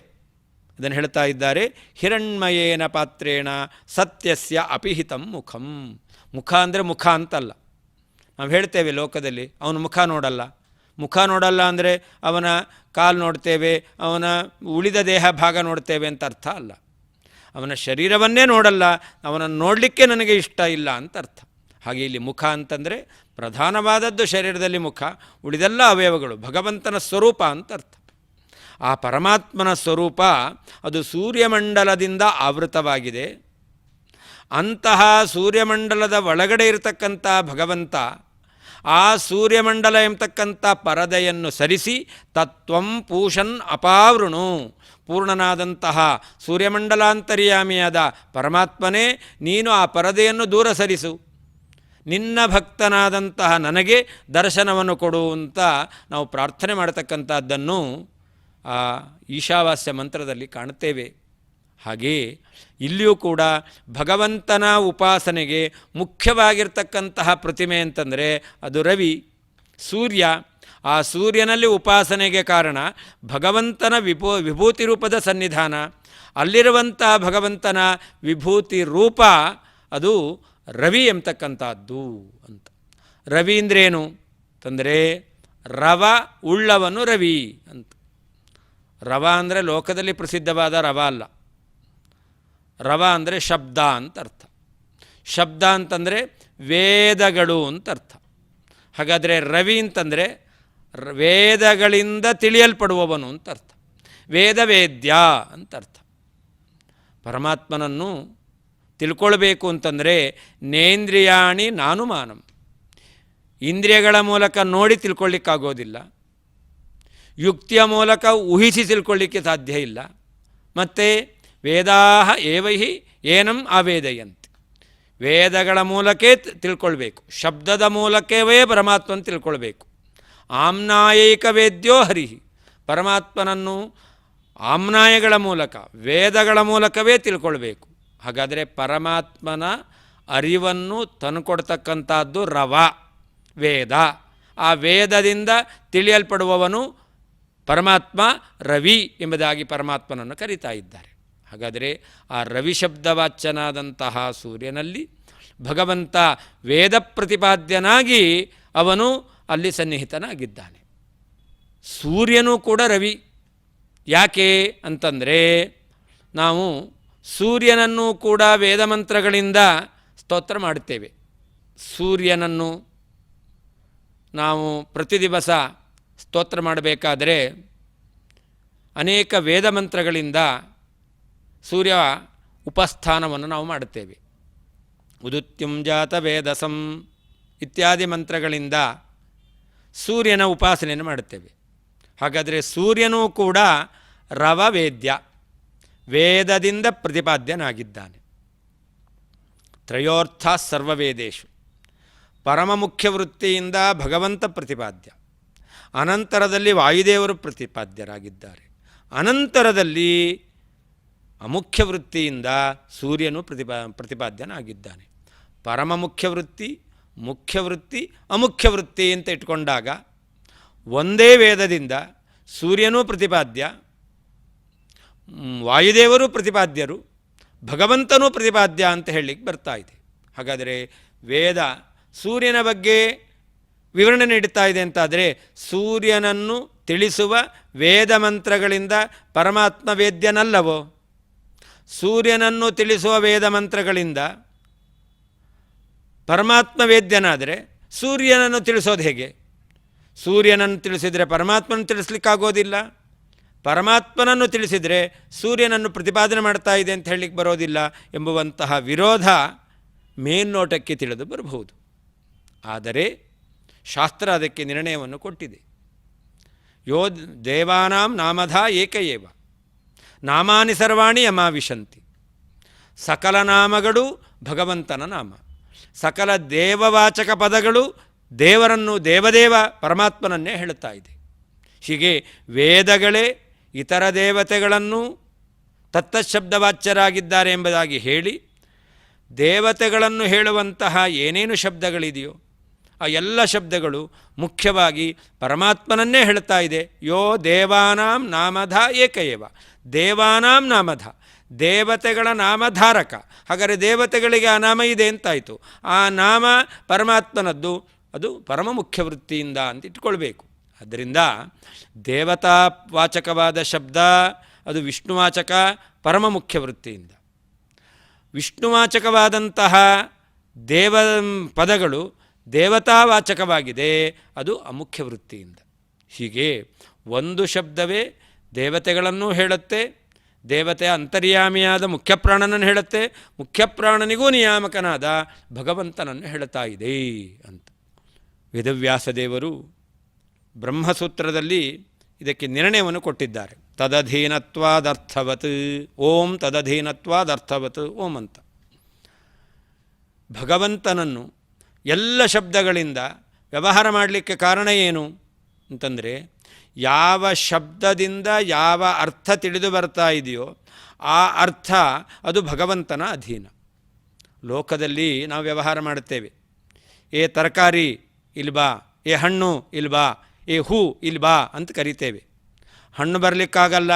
S3: ಅದನ್ನು ಹೇಳ್ತಾ ಇದ್ದಾರೆ, ಹಿರಣ್ಮಯೇನ ಪಾತ್ರೇಣ ಸತ್ಯಸ್ಯ ಅಪಿಹಿತಂ ಮುಖಂ. ಮುಖ ಅಂದರೆ ಮುಖ ಅಂತಲ್ಲ. ನಾವು ಹೇಳ್ತೇವೆ ಲೋಕದಲ್ಲಿ ಅವನು ಮುಖ ನೋಡಲ್ಲ. ಮುಖ ನೋಡಲ್ಲ ಅಂದರೆ ಅವನ ಕಾಲು ನೋಡ್ತೇವೆ, ಅವನ ಉಳಿದ ದೇಹ ಭಾಗ ನೋಡ್ತೇವೆ ಅಂತ ಅರ್ಥ ಅಲ್ಲ. ಅವನ ಶರೀರವನ್ನೇ ನೋಡಲ್ಲ, ಅವನನ್ನು ನೋಡಲಿಕ್ಕೆ ನನಗೆ ಇಷ್ಟ ಇಲ್ಲ ಅಂತ ಅರ್ಥ. ಹಾಗೆ ಇಲ್ಲಿ ಮುಖ ಅಂತಂದರೆ ಪ್ರಧಾನವಾದದ್ದು ಶರೀರದಲ್ಲಿ ಮುಖ, ಉಳಿದೆಲ್ಲ ಅವಯವಗಳು ಭಗವಂತನ ಸ್ವರೂಪ ಅಂತ ಅರ್ಥ. ಆ ಪರಮಾತ್ಮನ ಸ್ವರೂಪ ಅದು ಸೂರ್ಯಮಂಡಲದಿಂದ ಆವೃತವಾಗಿದೆ. ಅಂತಹ ಸೂರ್ಯಮಂಡಲದ ಒಳಗಡೆ ಇರತಕ್ಕಂಥ ಭಗವಂತ ಆ ಸೂರ್ಯಮಂಡಲ ಎಂಬತಕ್ಕಂಥ ಪರದೆಯನ್ನು ಸರಿಸಿ ತತ್ವಂ ಪೂಷನ್ ಅಪಾವೃಣು, ಪೂರ್ಣನಾದಂತಹ ಸೂರ್ಯಮಂಡಲಾಂತರ್ಯಾಮಿಯಾದ ಪರಮಾತ್ಮನೇ ನೀನು ಆ ಪರದೆಯನ್ನು ದೂರ ಸರಿಸು, ನಿನ್ನ ಭಕ್ತನಾದಂತಹ ನನಗೆ ದರ್ಶನವನ್ನು ಕೊಡು ಅಂತ ನಾವು ಪ್ರಾರ್ಥನೆ ಮಾಡತಕ್ಕಂಥದ್ದನ್ನು ಆ ಈಶಾವಾಸ್ಯ ಮಂತ್ರದಲ್ಲಿ ಕಾಣುತ್ತೇವೆ. ಹಾಗೆಯೇ ಇಲ್ಲಿಯೂ ಕೂಡ ಭಗವಂತನ ಉಪಾಸನೆಗೆ ಮುಖ್ಯವಾಗಿರ್ತಕ್ಕಂತಹ ಪ್ರತಿಮೆ ಅಂತಂದರೆ ಅದು ರವಿ, ಸೂರ್ಯ. ಆ ಸೂರ್ಯನಲ್ಲಿ ಉಪಾಸನೆಗೆ ಕಾರಣ ಭಗವಂತನ ವಿಭೂತಿ ರೂಪದ ಸನ್ನಿಧಾನ. ಅಲ್ಲಿರುವಂಥ ಭಗವಂತನ ವಿಭೂತಿ ರೂಪ ಅದು ರವಿ ಎಂಬತಕ್ಕಂಥದ್ದು ಅಂತ. ರವಿ ಅಂದ್ರೇನು ಅಂತಂದರೆ ರವ ಉಳ್ಳವನು ರವಿ ಅಂತ. ರವ ಅಂದರೆ ಲೋಕದಲ್ಲಿ ಪ್ರಸಿದ್ಧವಾದ ರವ ಅಲ್ಲ. ರವ ಅಂದರೆ ಶಬ್ದ ಅಂತ ಅರ್ಥ. ಶಬ್ದ ಅಂತಂದರೆ ವೇದಗಳು ಅಂತ ಅರ್ಥ. ಹಾಗಾದರೆ ರವಿ ಅಂತಂದರೆ ವೇದಗಳಿಂದ ತಿಳಿಯಲ್ಪಡುವವನು ಅಂತ ಅರ್ಥ. ವೇದವೇದ್ಯ ಅಂತ ಅರ್ಥ. ಪರಮಾತ್ಮನನ್ನು ತಿಳ್ಕೊಳ್ಬೇಕು ಅಂತಂದರೆ ನೇಂದ್ರಿಯಾಣಿ ನಾನುಮಾನಂ, ಇಂದ್ರಿಯಗಳ ಮೂಲಕ ನೋಡಿ ತಿಳ್ಕೊಳ್ಳಿಕ್ಕಾಗೋದಿಲ್ಲ, ಯುಕ್ತಿಯ ಮೂಲಕ ಊಹಿಸಿ ತಿಳ್ಕೊಳ್ಳಿಕ್ಕೆ ಸಾಧ್ಯ ಇಲ್ಲ. ಮತ್ತು ವೇದಾಹ ಏವಹಿ ಏನಂ ಆವೇದಯಂತಿ, ವೇದಗಳ ಮೂಲಕೇ ತಿಳ್ಕೊಳ್ಬೇಕು, ಶಬ್ದದ ಮೂಲಕವೇ ಪರಮಾತ್ಮನ ತಿಳ್ಕೊಳ್ಬೇಕು. ಆಮ್ನಾಯೈಕ ವೇದ್ಯೋ ಹರಿಹಿ, ಪರಮಾತ್ಮನನ್ನು ಆಮ್ನಾಯಗಳ ಮೂಲಕ ವೇದಗಳ ಮೂಲಕವೇ ತಿಳ್ಕೊಳ್ಬೇಕು. ಹಾಗಾದರೆ ಪರಮಾತ್ಮನ ಅರಿವನ್ನು ತಂದುಕೊಡ್ತಕ್ಕಂಥದ್ದು ರವ, ವೇದ. ಆ ವೇದದಿಂದ ತಿಳಿಯಲ್ಪಡುವವನು ಪರಮಾತ್ಮ ರವಿ ಎಂಬುದಾಗಿ ಪರಮಾತ್ಮನನ್ನು ಕರೀತಾ ಇದ್ದಾರೆ. ಹಾಗಾದರೆ ಆ ರವಿ ಶಬ್ದವಾಚ್ಯನಾದಂತಹ ಸೂರ್ಯನಲ್ಲಿ ಭಗವಂತ ವೇದ ಪ್ರತಿಪಾದ್ಯನಾಗಿ ಅವನು ಅಲ್ಲಿ ಸನ್ನಿಹಿತನಾಗಿದ್ದಾನೆ. ಸೂರ್ಯನೂ ಕೂಡ ರವಿ. ಯಾಕೆ ಅಂತಂದರೆ ನಾವು ಸೂರ್ಯನನ್ನು ಕೂಡ ವೇದಮಂತ್ರಗಳಿಂದ ಸ್ತೋತ್ರ ಮಾಡುತ್ತೇವೆ. ಸೂರ್ಯನನ್ನು ನಾವು ಪ್ರತಿ ದಿವಸ ಸ್ತೋತ್ರ ಮಾಡಬೇಕಾದರೆ ಅನೇಕ ವೇದಮಂತ್ರಗಳಿಂದ ಸೂರ್ಯ ಉಪಸ್ಥಾನವನ್ನು ನಾವು ಮಾಡುತ್ತೇವೆ. ಉದುತ್ಯುಂಜಾತ ವೇದಸಂ ಇತ್ಯಾದಿ ಮಂತ್ರಗಳಿಂದ ಸೂರ್ಯನ ಉಪಾಸನೆಯನ್ನು ಮಾಡುತ್ತೇವೆ. ಹಾಗಾದರೆ ಸೂರ್ಯನೂ ಕೂಡ ರವವೇದ್ಯ, ವೇದದಿಂದ ಪ್ರತಿಪಾದ್ಯನಾಗಿದ್ದಾನೆ. ತ್ರಯೋರ್ಥ ಸರ್ವವೇದೇಶು, ಪರಮ ಮುಖ್ಯ ವೃತ್ತಿಯಿಂದ ಭಗವಂತ ಪ್ರತಿಪಾದ್ಯ, ಅನಂತರದಲ್ಲಿ ವಾಯುದೇವರು ಪ್ರತಿಪಾದ್ಯರಾಗಿದ್ದಾರೆ, ಅನಂತರದಲ್ಲಿ ಅಮುಖ್ಯ ವೃತ್ತಿಯಿಂದ ಸೂರ್ಯನು ಪ್ರತಿಪಾದ್ಯನಾಗಿದ್ದಾನೆ. ಪರಮ ಮುಖ್ಯ ವೃತ್ತಿ, ಮುಖ್ಯವೃತ್ತಿ ಅಮುಖ್ಯವೃತ್ತಿ ಅಂತ ಇಟ್ಕೊಂಡಾಗ ಒಂದೇ ವೇದದಿಂದ ಸೂರ್ಯನೂ ಪ್ರತಿಪಾದ್ಯ, ವಾಯುದೇವರು ಪ್ರತಿಪಾದ್ಯರು, ಭಗವಂತನೂ ಪ್ರತಿಪಾದ್ಯ ಅಂತ ಹೇಳಲಿಕ್ಕೆ ಬರ್ತಾ ಇದೆ. ಹಾಗಾದರೆ ವೇದ ಸೂರ್ಯನ ಬಗ್ಗೆ ವಿವರಣೆ ನೀಡುತ್ತಾ ಇದೆ ಅಂತಾದರೆ ಸೂರ್ಯನನ್ನು ತಿಳಿಸುವ ವೇದ ಮಂತ್ರಗಳಿಂದ ಪರಮಾತ್ಮ ವೇದ್ಯನಲ್ಲವೋ? ಸೂರ್ಯನನ್ನು ತಿಳಿಸುವ ವೇದ ಮಂತ್ರಗಳಿಂದ ಪರಮಾತ್ಮ ವೇದ್ಯನಾದರೆ ಸೂರ್ಯನನ್ನು ತಿಳಿಸೋದು ಹೇಗೆ? ಸೂರ್ಯನನ್ನು ತಿಳಿಸಿದರೆ ಪರಮಾತ್ಮನನ್ನು ತಿಳಿಸ್ಲಿಕ್ಕಾಗೋದಿಲ್ಲ, ಪರಮಾತ್ಮನನ್ನು ತಿಳಿಸಿದರೆ ಸೂರ್ಯನನ್ನು ಪ್ರತಿಪಾದನೆ ಮಾಡ್ತಾ ಇದೆ ಅಂತ ಹೇಳಲಿಕ್ಕೆ ಬರೋದಿಲ್ಲ ಎಂಬುವಂತಹ ವಿರೋಧ ಮೇಲ್ನೋಟಕ್ಕೆ ತಿಳಿದು ಬರಬಹುದು. ಆದರೆ ಶಾಸ್ತ್ರ ಅದಕ್ಕೆ ನಿರ್ಣಯವನ್ನು ಕೊಟ್ಟಿದೆ. ಯೋ ದೇವಾನಾಂ ನಾಮಧ ಏಕಏವ ನಾಮಾನಿ ಸರ್ವಾಣಿ ಯಮಾವಿಶಂತಿ. ಸಕಲ ನಾಮಗಳು ಭಗವಂತನ ನಾಮ, ಸಕಲ ದೇವವಾಚಕ ಪದಗಳು ದೇವರನ್ನು ದೇವದೇವ ಪರಮಾತ್ಮನನ್ನೇ ಹೇಳುತ್ತಾ ಇದೆ. ಹೀಗೆ ವೇದಗಳೇ ಇತರ ದೇವತೆಗಳನ್ನು ತತ್ತಶಬ್ದವಾಚ್ಯರಾಗಿದ್ದಾರೆ ಎಂಬುದಾಗಿ ಹೇಳಿ ದೇವತೆಗಳನ್ನು ಹೇಳುವಂತಹ ಏನೇನು ಶಬ್ದಗಳಿದೆಯೋ ಆ ಎಲ್ಲ ಶಬ್ದಗಳು ಮುಖ್ಯವಾಗಿ ಪರಮಾತ್ಮನನ್ನೇ ಹೇಳ್ತಾ ಇದೆ. ಯೋ ದೇವಾನಾಂ ನಾಮಧ ಏಕಏವ, ದೇವಾನಾಂ ನಾಮಧ, ದೇವತೆಗಳ ನಾಮಧಾರಕ. ಹಾಗಾದರೆ ದೇವತೆಗಳಿಗೆ ಆ ನಾಮ ಇದೆ ಅಂತಾಯಿತು. ಆ ನಾಮ ಪರಮಾತ್ಮನದ್ದು, ಅದು ಪರಮ ಮುಖ್ಯ ವೃತ್ತಿಯಿಂದ ಅಂತ ಇಟ್ಕೊಳ್ಬೇಕು. ಆದ್ದರಿಂದ ದೇವತಾವಾಚಕವಾದ ಶಬ್ದ ಅದು ವಿಷ್ಣುವಾಚಕ ಪರಮ ಮುಖ್ಯ ವೃತ್ತಿಯಿಂದ, ವಿಷ್ಣುವಾಚಕವಾದಂತಹ ದೇವ ಪದಗಳು ದೇವತಾವಾಚಕವಾಗಿದೆ, ಅದು ಅಮುಖ್ಯ ವೃತ್ತಿಯಿಂದ. ಹೀಗೆ ಒಂದು ಶಬ್ದವೇ ದೇವತೆಗಳನ್ನು ಹೇಳುತ್ತೆ, ದೇವತೆಯ ಅಂತರ್ಯಾಮಿಯಾದ ಮುಖ್ಯಪ್ರಾಣನನ್ನು ಹೇಳುತ್ತೆ, ಮುಖ್ಯಪ್ರಾಣನಿಗೂ ನಿಯಾಮಕನಾದ ಭಗವಂತನನ್ನು ಹೇಳುತ್ತಾ ಇದೆ ಅಂತ ವೇದವ್ಯಾಸ ದೇವರು ಬ್ರಹ್ಮಸೂತ್ರದಲ್ಲಿ ಇದಕ್ಕೆ ನಿರ್ಣಯವನ್ನು ಕೊಟ್ಟಿದ್ದಾರೆ. ತದಧೀನತ್ವಾದರ್ಥವತ್ ಓಂ, ತದಧೀನತ್ವಾದರ್ಥವತ್ ಓಂ ಅಂತ. ಭಗವಂತನನ್ನು ಎಲ್ಲ ಶಬ್ದಗಳಿಂದ ವ್ಯವಹಾರ ಮಾಡಲಿಕ್ಕೆ ಕಾರಣ ಏನು ಅಂತಂದರೆ, ಯಾವ ಶಬ್ದದಿಂದ ಯಾವ ಅರ್ಥ ತಿಳಿದು ಬರ್ತಾ ಇದೆಯೋ ಆ ಅರ್ಥ ಅದು ಭಗವಂತನ ಅಧೀನ. ಲೋಕದಲ್ಲಿ ನಾವು ವ್ಯವಹಾರ ಮಾಡುತ್ತೇವೆ. ಏ ತರಕಾರಿ ಇಲ್ಬಾ, ಏ ಹಣ್ಣು ಇಲ್ಬಾ, ಏ ಹೂ ಇಲ್ಬಾ ಅಂತ ಕರಿತೇವೆ. ಹಣ್ಣು ಬರಲಿಕ್ಕಾಗಲ್ಲ,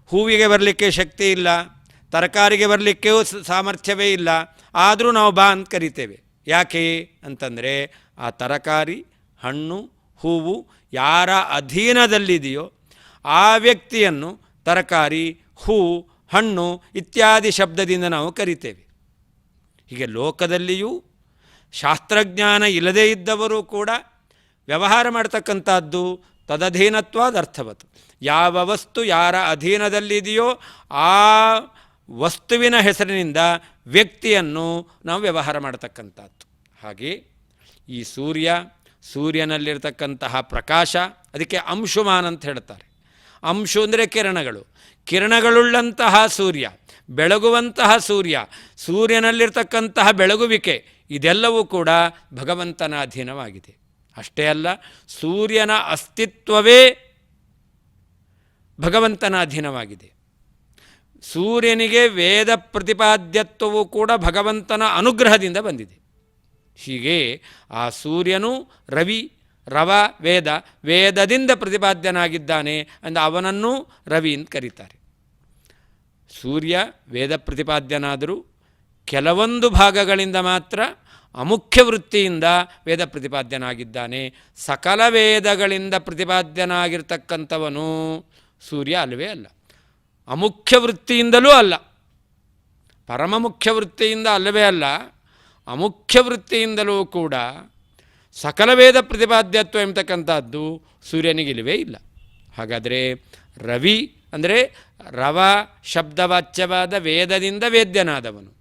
S3: ಹೂವಿಗೆ ಬರಲಿಕ್ಕೆ ಶಕ್ತಿ ಇಲ್ಲ, ತರಕಾರಿಗೆ ಬರಲಿಕ್ಕೆ ಸಾಮರ್ಥ್ಯವೇ ಇಲ್ಲ, ಆದರೂ ನಾವು ಬಾ ಅಂತ ಕರಿತೇವೆ. ಯಾಕೆ ಅಂತಂದರೆ ಆ ತರಕಾರಿ, ಹಣ್ಣು, ಹೂವು ಯಾರ ಅಧೀನದಲ್ಲಿದೆಯೋ ಆ ವ್ಯಕ್ತಿಯನ್ನು ತರಕಾರಿ, ಹೂ, ಹಣ್ಣು ಇತ್ಯಾದಿ ಶಬ್ದದಿಂದ ನಾವು ಕರಿತೇವೆ. ಹೀಗೆ ಲೋಕದಲ್ಲಿಯೂ ಶಾಸ್ತ್ರಜ್ಞಾನ ಇಲ್ಲದೇ ಇದ್ದವರು ಕೂಡ ವ್ಯವಹಾರ ಮಾಡ್ತಕ್ಕಂಥದ್ದು ತದಧೀನತ್ವಾದ ಅರ್ಥವತ್ತು. ಯಾವ ವಸ್ತು ಯಾರ ಅಧೀನದಲ್ಲಿದೆಯೋ ಆ ವಸ್ತುವಿನ ಹೆಸರಿನಿಂದ ವ್ಯಕ್ತಿಯನ್ನು ನಾವು ವ್ಯವಹಾರ ಮಾಡತಕ್ಕಂಥದ್ದು. ಹಾಗೆ ಈ ಸೂರ್ಯನಲ್ಲಿರ್ತಕ್ಕಂತಹ ಪ್ರಕಾಶ, ಅದಕ್ಕೆ ಅಂಶುಮಾನ್ ಅಂತ ಹೇಳ್ತಾರೆ. ಅಂಶು ಅಂದರೆ ಕಿರಣಗಳು, ಕಿರಣಗಳುಳ್ಳಂತಹ ಸೂರ್ಯ, ಬೆಳಗುವಂತಹ ಸೂರ್ಯ, ಸೂರ್ಯನಲ್ಲಿರ್ತಕ್ಕಂತಹ ಬೆಳಗುವಿಕೆ, ಇದೆಲ್ಲವೂ ಕೂಡ ಭಗವಂತನ ಅಧೀನವಾಗಿದೆ. ಅಷ್ಟೇ ಅಲ್ಲ, ಸೂರ್ಯನ ಅಸ್ತಿತ್ವವೇ ಭಗವಂತನ ಅಧೀನವಾಗಿದೆ. ಸೂರ್ಯನಿಗೆ ವೇದ ಪ್ರತಿಪಾದ್ಯತ್ವವು ಕೂಡ ಭಗವಂತನ ಅನುಗ್ರಹದಿಂದ ಬಂದಿದೆ. ಹೀಗೆ ಆ ಸೂರ್ಯನು ರವ ವೇದದಿಂದ ಪ್ರತಿಪಾದ್ಯನಾಗಿದ್ದಾನೆ ಅಂದ ಅವನನ್ನು ರವಿ ಅಂತ ಕರೀತಾರೆ. ಸೂರ್ಯ ವೇದ ಪ್ರತಿಪಾದ್ಯನಾದರೂ ಕೆಲವೊಂದು ಭಾಗಗಳಿಂದ ಮಾತ್ರ ಅಮುಖ್ಯ ವೃತ್ತಿಯಿಂದ ವೇದ ಪ್ರತಿಪಾದ್ಯನಾಗಿದ್ದಾನೆ. ಸಕಲ ವೇದಗಳಿಂದ ಪ್ರತಿಪಾದ್ಯನಾಗಿರ್ತಕ್ಕಂಥವನು ಸೂರ್ಯ ಅಲ್ಲವೇ ಅಲ್ಲ. ಅಮುಖ್ಯ ವೃತ್ತಿಯಿಂದಲೂ ಅಲ್ಲ, ಪರಮ ಮುಖ್ಯ ವೃತ್ತಿಯಿಂದ ಅಲ್ಲವೇ ಅಲ್ಲ, ಅಮುಖ್ಯ ವೃತ್ತಿಯಿಂದಲೂ ಕೂಡ ಸಕಲ ವೇದ ಪ್ರತಿಪಾದ್ಯತ್ವ ಎಂಬತಕ್ಕಂಥದ್ದು ಸೂರ್ಯನಿಗಿಲ್ಲವೇ ಇಲ್ಲ. ಹಾಗಾದರೆ ರವಿ ಅಂದರೆ ರವ ಶಬ್ದವಾಚ್ಯವಾದ ವೇದದಿಂದ ವೇದ್ಯನಾದವನು,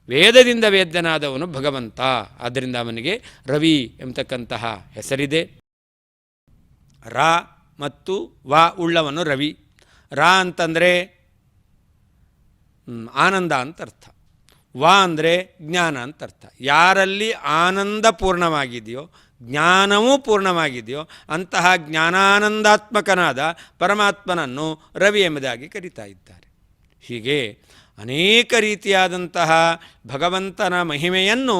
S3: ವೇದದಿಂದ ವೇದ್ಯನಾದವನು ಭಗವಂತ. ಆದ್ದರಿಂದ ಅವನಿಗೆ ರವಿ ಎಂಬತಕ್ಕಂತಹ ಹೆಸರಿದೆ. ರ ಮತ್ತು ವ ಉಳ್ಳವನು ರವಿ. ರ ಅಂತಂದರೆ ಆನಂದ ಅಂತ ಅರ್ಥ, ವ ಅಂದರೆ ಜ್ಞಾನ ಅಂತ ಅರ್ಥ. ಯಾರಲ್ಲಿ ಆನಂದ ಪೂರ್ಣವಾಗಿದೆಯೋ, ಜ್ಞಾನವೂ ಪೂರ್ಣವಾಗಿದೆಯೋ ಅಂತಹ ಜ್ಞಾನಾನಂದಾತ್ಮಕನಾದ ಪರಮಾತ್ಮನನ್ನು ರವಿ ಎಂಬುದಾಗಿ ಕರೀತಾ ಇದ್ದಾರೆ. ಹೀಗೆ ಅನೇಕ ರೀತಿಯಾದಂತಹ ಭಗವಂತನ ಮಹಿಮೆಯನ್ನು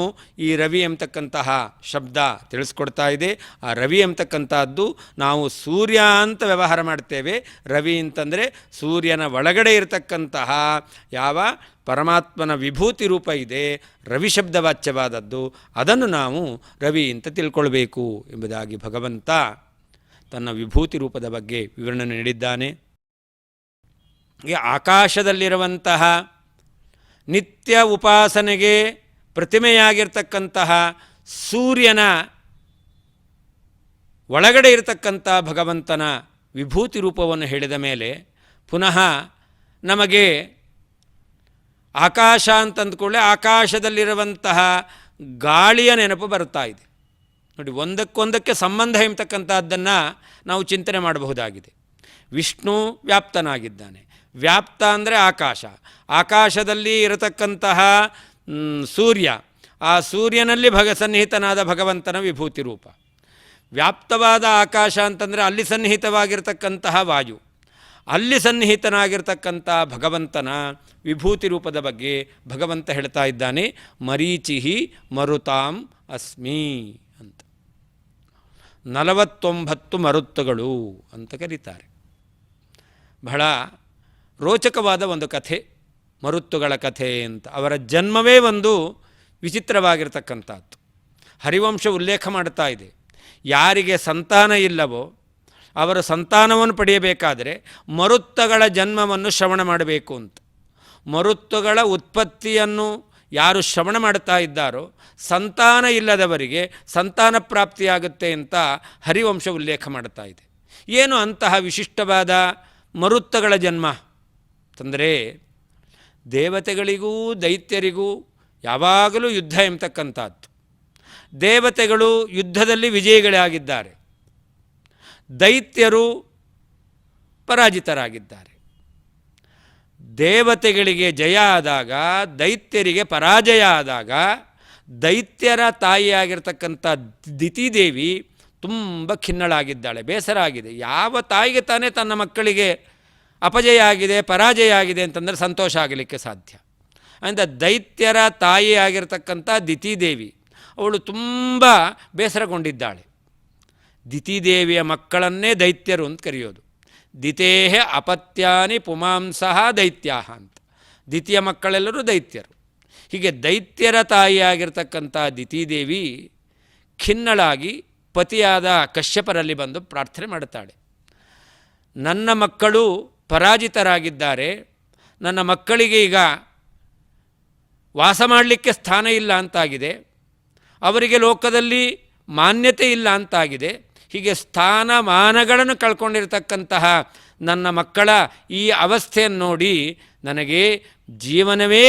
S3: ಈ ರವಿ ಎಂಬತಕ್ಕಂತಹ ಶಬ್ದ ತಿಳಿಸ್ಕೊಡ್ತಾ ಇದೆ. ಆ ರವಿ ಎಂಬತಕ್ಕಂಥದ್ದು ನಾವು ಸೂರ್ಯ ಅಂತ ವ್ಯವಹಾರ ಮಾಡ್ತೇವೆ. ರವಿ ಅಂತಂದರೆ ಸೂರ್ಯನ ಒಳಗಡೆ ಇರತಕ್ಕಂತಹ ಯಾವ ಪರಮಾತ್ಮನ ವಿಭೂತಿ ರೂಪ ಇದೆ, ರವಿ ಶಬ್ದವಾಚ್ಯವಾದದ್ದು, ಅದನ್ನು ನಾವು ರವಿ ಅಂತ ತಿಳ್ಕೊಳ್ಬೇಕು ಎಂಬುದಾಗಿ ಭಗವಂತ ತನ್ನ ವಿಭೂತಿ ರೂಪದ ಬಗ್ಗೆ ವಿವರಣೆ ನೀಡಿದ್ದಾನೆ. ಆಕಾಶದಲ್ಲಿರುವಂತಹ ನಿತ್ಯ ಉಪಾಸನೆಗೆ ಪ್ರತಿಮೆಯಾಗಿರ್ತಕ್ಕಂತಹ ಸೂರ್ಯನ ಒಳಗಡೆ ಇರತಕ್ಕಂಥ ಭಗವಂತನ ವಿಭೂತಿ ರೂಪವನ್ನು ಹೇಳಿದ ಮೇಲೆ ಪುನಃ ನಮಗೆ ಆಕಾಶ ಅಂತಂದುಕೊಳ್ಳೆ ಆಕಾಶದಲ್ಲಿರುವಂತಹ ಗಾಳಿಯ ನೆನಪು ಬರ್ತಾ ಇದೆ. ನೋಡಿ, ಒಂದಕ್ಕೊಂದಕ್ಕೆ ಸಂಬಂಧ ಎಂಬತಕ್ಕಂಥದ್ದನ್ನು ನಾವು ಚಿಂತನೆ ಮಾಡಬಹುದಾಗಿದೆ. ವಿಷ್ಣು ವ್ಯಾಪ್ತನಾಗಿದ್ದಾನೆ. ವ್ಯಾಪ್ತ ಅಂದರೆ ಆಕಾಶ. ಆಕಾಶದಲ್ಲಿ ಇರತಕ್ಕಂತಹ ಸೂರ್ಯ, ಆ ಸೂರ್ಯನಲ್ಲಿ ಸನ್ನಿಹಿತನಾದ ಭಗವಂತನ ವಿಭೂತಿ ರೂಪ. ವ್ಯಾಪ್ತವಾದ ಆಕಾಶ ಅಂತಂದರೆ ಅಲ್ಲಿ ಸನ್ನಿಹಿತವಾಗಿರ್ತಕ್ಕಂತಹ ವಾಯು, ಅಲ್ಲಿ ಸನ್ನಿಹಿತನಾಗಿರ್ತಕ್ಕಂಥ ಭಗವಂತನ ವಿಭೂತಿ ರೂಪದ ಬಗ್ಗೆ ಭಗವಂತ ಹೇಳ್ತಾ ಇದ್ದಾನೆ. ಮರೀಚಿಹಿ ಮರುತಾಂ ಅಸ್ಮಿ ಅಂತ. 49 ಮರುತ್ತುಗಳು ಅಂತ ಕರೀತಾರೆ. ಬಹಳ ರೋಚಕವಾದ ಒಂದು ಕಥೆ ಮರುತ್ತುಗಳ ಕಥೆ ಅಂತ. ಅವರ ಜನ್ಮವೇ ಒಂದು ವಿಚಿತ್ರವಾಗಿರ್ತಕ್ಕಂಥದ್ದು. ಹರಿವಂಶ ಉಲ್ಲೇಖ ಮಾಡ್ತಾ ಇದೆ, ಯಾರಿಗೆ ಸಂತಾನ ಇಲ್ಲವೋ ಅವರು ಸಂತಾನವನ್ನು ಪಡೆಯಬೇಕಾದರೆ ಮರುತ್ತಗಳ ಜನ್ಮವನ್ನು ಶ್ರವಣ ಮಾಡಬೇಕು ಅಂತ. ಮರುತ್ತುಗಳ ಉತ್ಪತ್ತಿಯನ್ನು ಯಾರು ಶ್ರವಣ ಮಾಡ್ತಾ ಇದ್ದಾರೋ ಸಂತಾನ ಇಲ್ಲದವರಿಗೆ ಸಂತಾನ ಪ್ರಾಪ್ತಿಯಾಗುತ್ತೆ ಅಂತ ಹರಿವಂಶ ಉಲ್ಲೇಖ ಮಾಡ್ತಾ ಇದೆ. ಏನು ಅಂತಹ ವಿಶಿಷ್ಟವಾದ ಮರುತ್ತಗಳ ಜನ್ಮ ಅಂತಂದರೆ, ದೇವತೆಗಳಿಗೂ ದೈತ್ಯರಿಗೂ ಯಾವಾಗಲೂ ಯುದ್ಧ ಎಂಬತಕ್ಕಂಥದ್ದು. ದೇವತೆಗಳು ಯುದ್ಧದಲ್ಲಿ ವಿಜಯಿಗಳಾಗಿದ್ದಾರೆ, ದೈತ್ಯರು ಪರಾಜಿತರಾಗಿದ್ದಾರೆ. ದೇವತೆಗಳಿಗೆ ಜಯ ಆದಾಗ ದೈತ್ಯರಿಗೆ ಪರಾಜಯ ಆದಾಗ ದೈತ್ಯರ ತಾಯಿಯಾಗಿರ್ತಕ್ಕಂಥ ದಿತಿದೇವಿ ತುಂಬ ಖಿನ್ನಳಾಗಿದ್ದಾಳೆ, ಬೇಸರ ಆಗಿದೆ. ಯಾವ ತಾಯಿಗೆ ತಾನೇ ತನ್ನ ಮಕ್ಕಳಿಗೆ ಅಪಜಯ ಆಗಿದೆ, ಪರಾಜಯ ಆಗಿದೆ ಅಂತಂದರೆ ಸಂತೋಷ ಆಗಲಿಕ್ಕೆ ಸಾಧ್ಯ? ಅಂದರೆ ದೈತ್ಯರ ತಾಯಿಯಾಗಿರ್ತಕ್ಕಂಥ ದಿತಿದೇವಿ ಅವಳು ತುಂಬ ಬೇಸರಗೊಂಡಿದ್ದಾಳೆ. ದಿತಿದೇವಿಯ ಮಕ್ಕಳನ್ನೇ ದೈತ್ಯರು ಅಂತ ಕರೆಯೋದು. ದಿತೇಹ ಅಪತ್ಯಾನಿ ಪುಮಾಂಸಃ ದೈತ್ಯಾಹ ಅಂತ. ದಿತಿಯ ಮಕ್ಕಳೆಲ್ಲರೂ ದೈತ್ಯರು. ಹೀಗೆ ದೈತ್ಯರ ತಾಯಿಯಾಗಿರ್ತಕ್ಕಂಥ ದಿತಿದೇವಿ ಖಿನ್ನಳಾಗಿ ಪತಿಯಾದ ಕಶ್ಯಪರಲ್ಲಿ ಬಂದು ಪ್ರಾರ್ಥನೆ ಮಾಡುತ್ತಾಳೆ. ನನ್ನ ಮಕ್ಕಳು ಪರಾಜಿತರಾಗಿದ್ದಾರೆ, ನನ್ನ ಮಕ್ಕಳಿಗೆ ಈಗ ವಾಸ ಮಾಡಲಿಕ್ಕೆ ಸ್ಥಾನ ಇಲ್ಲ ಅಂತಾಗಿದೆ, ಅವರಿಗೆ ಲೋಕದಲ್ಲಿ ಮಾನ್ಯತೆ ಇಲ್ಲ ಅಂತಾಗಿದೆ. ಹೀಗೆ ಸ್ಥಾನಮಾನಗಳನ್ನು ಕಳ್ಕೊಂಡಿರ್ತಕ್ಕಂತಹ ನನ್ನ ಮಕ್ಕಳ ಈ ಅವಸ್ಥೆಯನ್ನು ನೋಡಿ ನನಗೆ ಜೀವನವೇ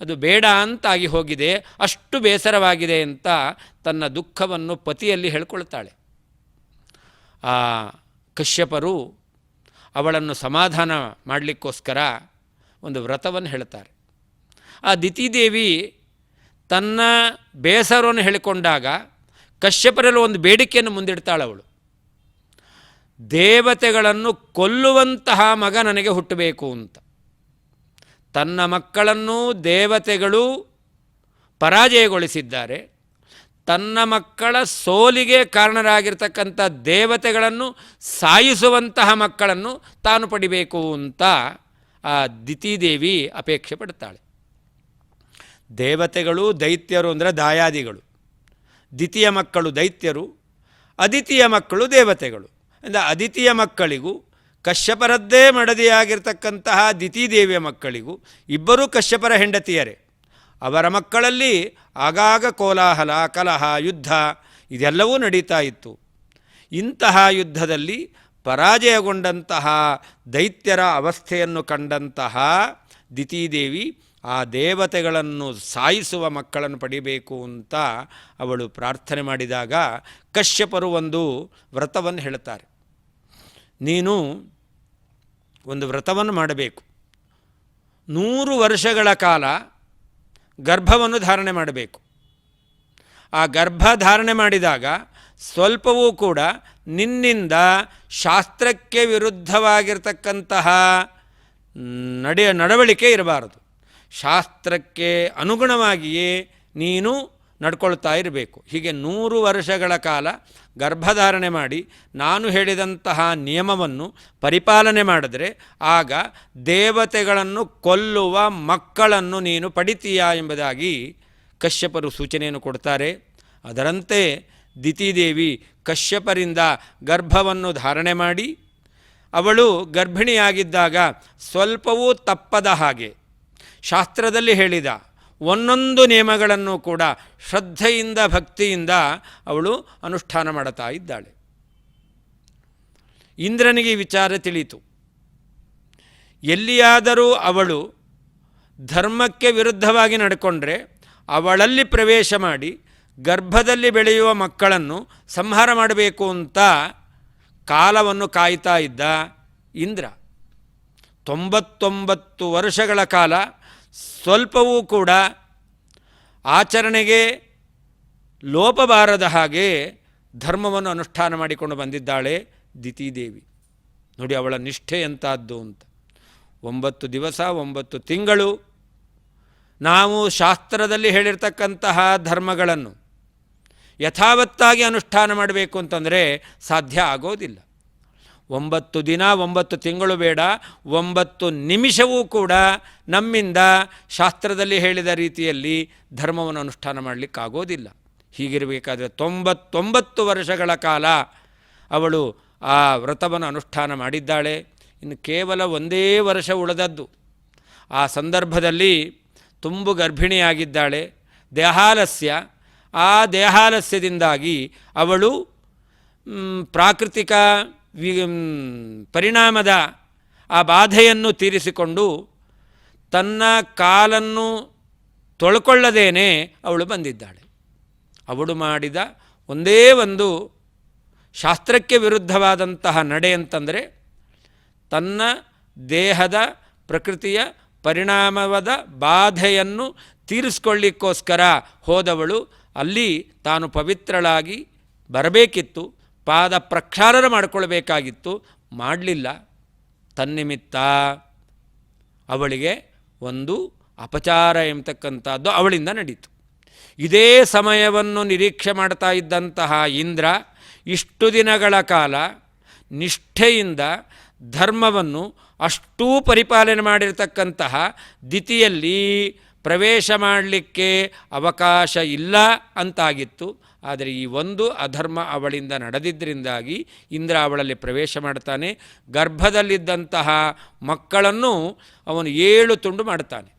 S3: ಅದು ಬೇಡ ಅಂತಾಗಿ ಹೋಗಿದೆ, ಅಷ್ಟು ಬೇಸರವಾಗಿದೆ ಅಂತ ತನ್ನ ದುಃಖವನ್ನು ಪತಿಯಲ್ಲಿ ಹೇಳ್ಕೊಳ್ತಾಳೆ. ಆ ಕಶ್ಯಪರು ಅವಳನ್ನು ಸಮಾಧಾನ ಮಾಡಲಿಕ್ಕೋಸ್ಕರ ಒಂದು ವ್ರತವನ್ನು ಹೇಳ್ತಾರೆ. ಆ ದಿತಿದೇವಿ ತನ್ನ ಬೇಸರವನ್ನು ಹೇಳಿಕೊಂಡಾಗ ಕಶ್ಯಪರಲ್ಲಿ ಒಂದು ಬೇಡಿಕೆಯನ್ನು ಮುಂದಿಡ್ತಾಳೆ. ಅವಳು ದೇವತೆಗಳನ್ನು ಕೊಲ್ಲುವಂತಹ ಮಗ ನನಗೆ ಹುಟ್ಟಬೇಕು ಅಂತ. ತನ್ನ ಮಕ್ಕಳನ್ನು ದೇವತೆಗಳು ಪರಾಜಯಗೊಳಿಸಿದ್ದಾರೆ, ತನ್ನ ಮಕ್ಕಳ ಸೋಲಿಗೆ ಕಾರಣರಾಗಿರ್ತಕ್ಕಂಥ ದೇವತೆಗಳನ್ನು ಸಾಯಿಸುವಂತಹ ಮಕ್ಕಳನ್ನು ತಾನು ಪಡಿಬೇಕು ಅಂತ ಆ ದಿತಿದೇವಿ ಅಪೇಕ್ಷೆ ಪಡ್ತಾಳೆ. ದೇವತೆಗಳು ದೈತ್ಯರು ಅಂದರೆ ದಾಯಾದಿಗಳು, ದಿತಿಯ ಮಕ್ಕಳು ದೈತ್ಯರು, ಅದಿತಿಯ ಮಕ್ಕಳು ದೇವತೆಗಳು. ಅಂದರೆ ಅದಿತಿಯ ಮಕ್ಕಳಿಗೂ ಕಶ್ಯಪರದ್ದೇ ಮಡದಿಯಾಗಿರ್ತಕ್ಕಂತಹ ದಿತಿದೇವಿಯ ಮಕ್ಕಳಿಗೂ ಇಬ್ಬರೂ ಕಶ್ಯಪರ ಹೆಂಡತಿಯರೇ. ಅವರ ಮಕ್ಕಳಲ್ಲಿ ಆಗಾಗ ಕೋಲಾಹಲ, ಕಲಹ, ಯುದ್ಧ ಇದೆಲ್ಲವೂ ನಡೀತಾ ಇತ್ತು. ಇಂತಹ ಯುದ್ಧದಲ್ಲಿ ಪರಾಜಯಗೊಂಡಂತಹ ದೈತ್ಯರ ಅವಸ್ಥೆಯನ್ನು ಕಂಡಂತಹ ದಿತಿದೇವಿ ಆ ದೇವತೆಗಳನ್ನು ಸಾಯಿಸುವ ಮಕ್ಕಳನ್ನು ಪಡಿಬೇಕು ಅಂತ ಅವಳು ಪ್ರಾರ್ಥನೆ ಮಾಡಿದಾಗ ಕಶ್ಯಪರು ಒಂದು ವ್ರತವನ್ನು ಹೇಳ್ತಾರೆ. ನೀನು ಒಂದು ವ್ರತವನ್ನು ಮಾಡಬೇಕು, 100 ವರ್ಷಗಳ ಕಾಲ ಗರ್ಭವನ್ನು ಧಾರಣೆ ಮಾಡಬೇಕು. ಆ ಗರ್ಭ ಧಾರಣೆ ಮಾಡಿದಾಗ ಸ್ವಲ್ಪವೂ ಕೂಡ ನಿನ್ನಿಂದ ಶಾಸ್ತ್ರಕ್ಕೆ ವಿರುದ್ಧವಾಗಿರ್ತಕ್ಕಂತಹ ನಡವಳಿಕೆ ಇರಬಾರದು. ಶಾಸ್ತ್ರಕ್ಕೆ ಅನುಗುಣವಾಗಿಯೇ ನೀನು ನಡ್ಕೊಳ್ತಾ ಇರಬೇಕು. ಹೀಗೆ 100 ವರ್ಷಗಳ ಕಾಲ ಗರ್ಭಧಾರಣೆ ಮಾಡಿ ನಾನು ಹೇಳಿದಂತಹ ನಿಯಮವನ್ನು ಪರಿಪಾಲನೆ ಮಾಡಿದರೆ ಆಗ ದೇವತೆಗಳನ್ನು ಕೊಲ್ಲುವ ಮಕ್ಕಳನ್ನು ನೀನು ಪಡಿತೀಯಾ ಎಂಬುದಾಗಿ ಕಶ್ಯಪರು ಸೂಚನೆಯನ್ನು ಕೊಡ್ತಾರೆ. ಅದರಂತೆ ದಿತಿದೇವಿ ಕಶ್ಯಪರಿಂದ ಗರ್ಭವನ್ನು ಧಾರಣೆ ಮಾಡಿ ಅವಳು ಗರ್ಭಿಣಿಯಾಗಿದ್ದಾಗ ಸ್ವಲ್ಪವೂ ತಪ್ಪದ ಹಾಗೆ ಶಾಸ್ತ್ರದಲ್ಲಿ ಹೇಳಿದ ಒಂದೊಂದು ನಿಯಮಗಳನ್ನು ಕೂಡ ಶ್ರದ್ಧೆಯಿಂದ ಭಕ್ತಿಯಿಂದ ಅವಳು ಅನುಷ್ಠಾನ ಮಾಡುತ್ತಾ ಇದ್ದಾಳೆ. ಇಂದ್ರನಿಗೆ ಈ ವಿಚಾರ ತಿಳಿಯಿತು. ಎಲ್ಲಿಯಾದರೂ ಅವಳು ಧರ್ಮಕ್ಕೆ ವಿರುದ್ಧವಾಗಿ ನಡ್ಕೊಂಡ್ರೆ ಅವಳಲ್ಲಿ ಪ್ರವೇಶ ಮಾಡಿ ಗರ್ಭದಲ್ಲಿ ಬೆಳೆಯುವ ಮಕ್ಕಳನ್ನು ಸಂಹಾರ ಮಾಡಬೇಕು ಅಂತ ಕಾಲವನ್ನು ಕಾಯ್ತಾ ಇದ್ದ ಇಂದ್ರ. 99 ವರ್ಷಗಳ ಕಾಲ ಸ್ವಲ್ಪವೂ ಕೂಡ ಆಚರಣೆಗೆ ಲೋಪ ಬಾರದ ಹಾಗೆ ಧರ್ಮವನ್ನು ಅನುಷ್ಠಾನ ಮಾಡಿಕೊಂಡು ಬಂದಿದ್ದಾಳೆ ದಿತಿದೇವಿ. ನೋಡಿ ಅವಳ ನಿಷ್ಠೆ ಎಂಥದ್ದು ಅಂತ. 9 ದಿವಸ 9 ತಿಂಗಳು ನಾವು ಶಾಸ್ತ್ರದಲ್ಲಿ ಹೇಳಿರ್ತಕ್ಕಂತಹ ಧರ್ಮಗಳನ್ನು ಯಥಾವತ್ತಾಗಿ ಅನುಷ್ಠಾನ ಮಾಡಬೇಕು ಅಂತಂದರೆ ಸಾಧ್ಯ ಆಗೋದಿಲ್ಲ. 9 ದಿನ 9 ತಿಂಗಳು ಬೇಡ, 9 ನಿಮಿಷವೂ ಕೂಡ ನಮ್ಮಿಂದ ಶಾಸ್ತ್ರದಲ್ಲಿ ಹೇಳಿದ ರೀತಿಯಲ್ಲಿ ಧರ್ಮವನ್ನು ಅನುಷ್ಠಾನ ಮಾಡಲಿಕ್ಕಾಗೋದಿಲ್ಲ. ಹೀಗಿರಬೇಕಾದ್ರೆ 99 ವರ್ಷಗಳ ಕಾಲ ಅವಳು ಆ ವ್ರತವನ್ನು ಅನುಷ್ಠಾನ ಮಾಡಿದ್ದಾಳೆ. ಇನ್ನು ಕೇವಲ 1 ವರ್ಷ ಉಳಿದದ್ದು. ಆ ಸಂದರ್ಭದಲ್ಲಿ ತುಂಬು ಗರ್ಭಿಣಿಯಾಗಿದ್ದಾಳೆ. ದೇಹಾಲಸ್ಯ, ಆ ದೇಹಾಲಸ್ಯದಿಂದಾಗಿ ಅವಳು ಪ್ರಾಕೃತಿಕ ಪರಿಣಾಮದ ಆ ಬಾಧೆಯನ್ನು ತೀರಿಸಿಕೊಂಡು ತನ್ನ ಕಾಲನ್ನು ತೊಳ್ಕೊಳ್ಳದೇನೆ ಅವಳು ಬಂದಿದ್ದಾಳೆ. ಅವಳು ಮಾಡಿದ ಒಂದೇ ಒಂದು ಶಾಸ್ತ್ರಕ್ಕೆ ವಿರುದ್ಧವಾದಂತಹ ನಡೆ ಅಂತಂದರೆ ತನ್ನ ದೇಹದ ಪ್ರಕೃತಿಯ ಪರಿಣಾಮವಾದ ಬಾಧೆಯನ್ನು ತೀರಿಸ್ಕೊಳ್ಳಿಕ್ಕೋಸ್ಕರ ಹೋದವಳು. ಅಲ್ಲಿ ತಾನು ಪವಿತ್ರಳಾಗಿ ಬರಬೇಕಿತ್ತು, ಪಾದ ಪ್ರಕ್ಷಾಳನ ಮಾಡಿಕೊಳ್ಬೇಕಾಗಿತ್ತು, ಮಾಡಲಿಲ್ಲ. ತನ್ನಿಮಿತ್ತ ಅವಳಿಗೆ ಒಂದು ಅಪಚಾರ ಎಂಬತಕ್ಕಂಥದ್ದು ಅವಳಿಂದ ನಡೀತು. ಇದೇ ಸಮಯವನ್ನು ನಿರೀಕ್ಷೆ ಮಾಡ್ತಾ ಇದ್ದಂತಹ ಇಂದ್ರ ಇಷ್ಟು ದಿನಗಳ ಕಾಲ ನಿಷ್ಠೆಯಿಂದ ಧರ್ಮವನ್ನು ಅಷ್ಟೂ ಪರಿಪಾಲನೆ ಮಾಡಿರ್ತಕ್ಕಂತಹ ದಿತಿಯಲ್ಲಿ ಪ್ರವೇಶ ಮಾಡಲಿಕ್ಕೆ ಅವಕಾಶ ಇಲ್ಲ ಅಂತಾಗಿತ್ತು. ಆದರೆ ಈ ಒಂದು ಅಧರ್ಮ ಅವಳಿಂದ ನಡೆದಿದ್ದರಿಂದಾಗಿ ಇಂದ್ರ ಅವಳಲ್ಲಿ ಪ್ರವೇಶ ಮಾಡ್ತಾನೆ. ಗರ್ಭದಲ್ಲಿದ್ದಂತಹ ಮಕ್ಕಳನ್ನು ಅವನು 7 ತುಂಡು ಮಾಡ್ತಾನೆ.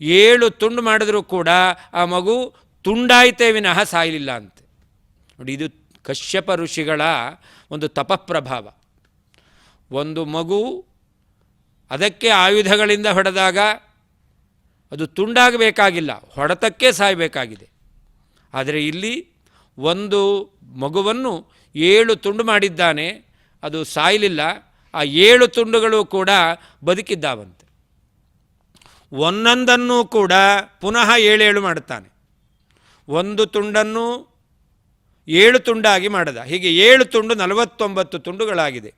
S3: 7 ತುಂಡು ಮಾಡಿದ್ರೂ ಕೂಡ ಆ ಮಗು ತುಂಡಾಯ್ತೇ ವಿನಃ ಸಾಯಲಿಲ್ಲ ಅಂತೆ. ನೋಡಿ, ಇದು ಕಶ್ಯಪ ಋಷಿಗಳ ಒಂದು ತಪಃಪ್ರಭಾವ. ಒಂದು ಮಗು ಅದಕ್ಕೆ ಆಯುಧಗಳಿಂದ ಹೊಡೆದಾಗ ಅದು ತುಂಡಾಗಬೇಕಾಗಿಲ್ಲ, ಹೊಡೆತಕ್ಕೆ ಸಾಯಬೇಕಾಗಿದೆ. ಆದರೆ ಇಲ್ಲಿ ಒಂದು ಮಗುವನ್ನು 7 ತುಂಡು ಮಾಡಿದ್ದಾನೆ, ಅದು ಸಾಯಲಿಲ್ಲ. ಆ 7 ತುಂಡುಗಳು ಕೂಡ ಬದುಕಿದ್ದಾವಂತೆ. ಒಂದೊಂದನ್ನು ಕೂಡ ಪುನಃ 7 ಮಾಡ್ತಾನೆ. ಒಂದು ತುಂಡನ್ನು 7 ತುಂಡಾಗಿ ಮಾಡಿದ. ಹೀಗೆ 7 ತುಂಡು 49 ತುಂಡುಗಳಾಗಿದೆ.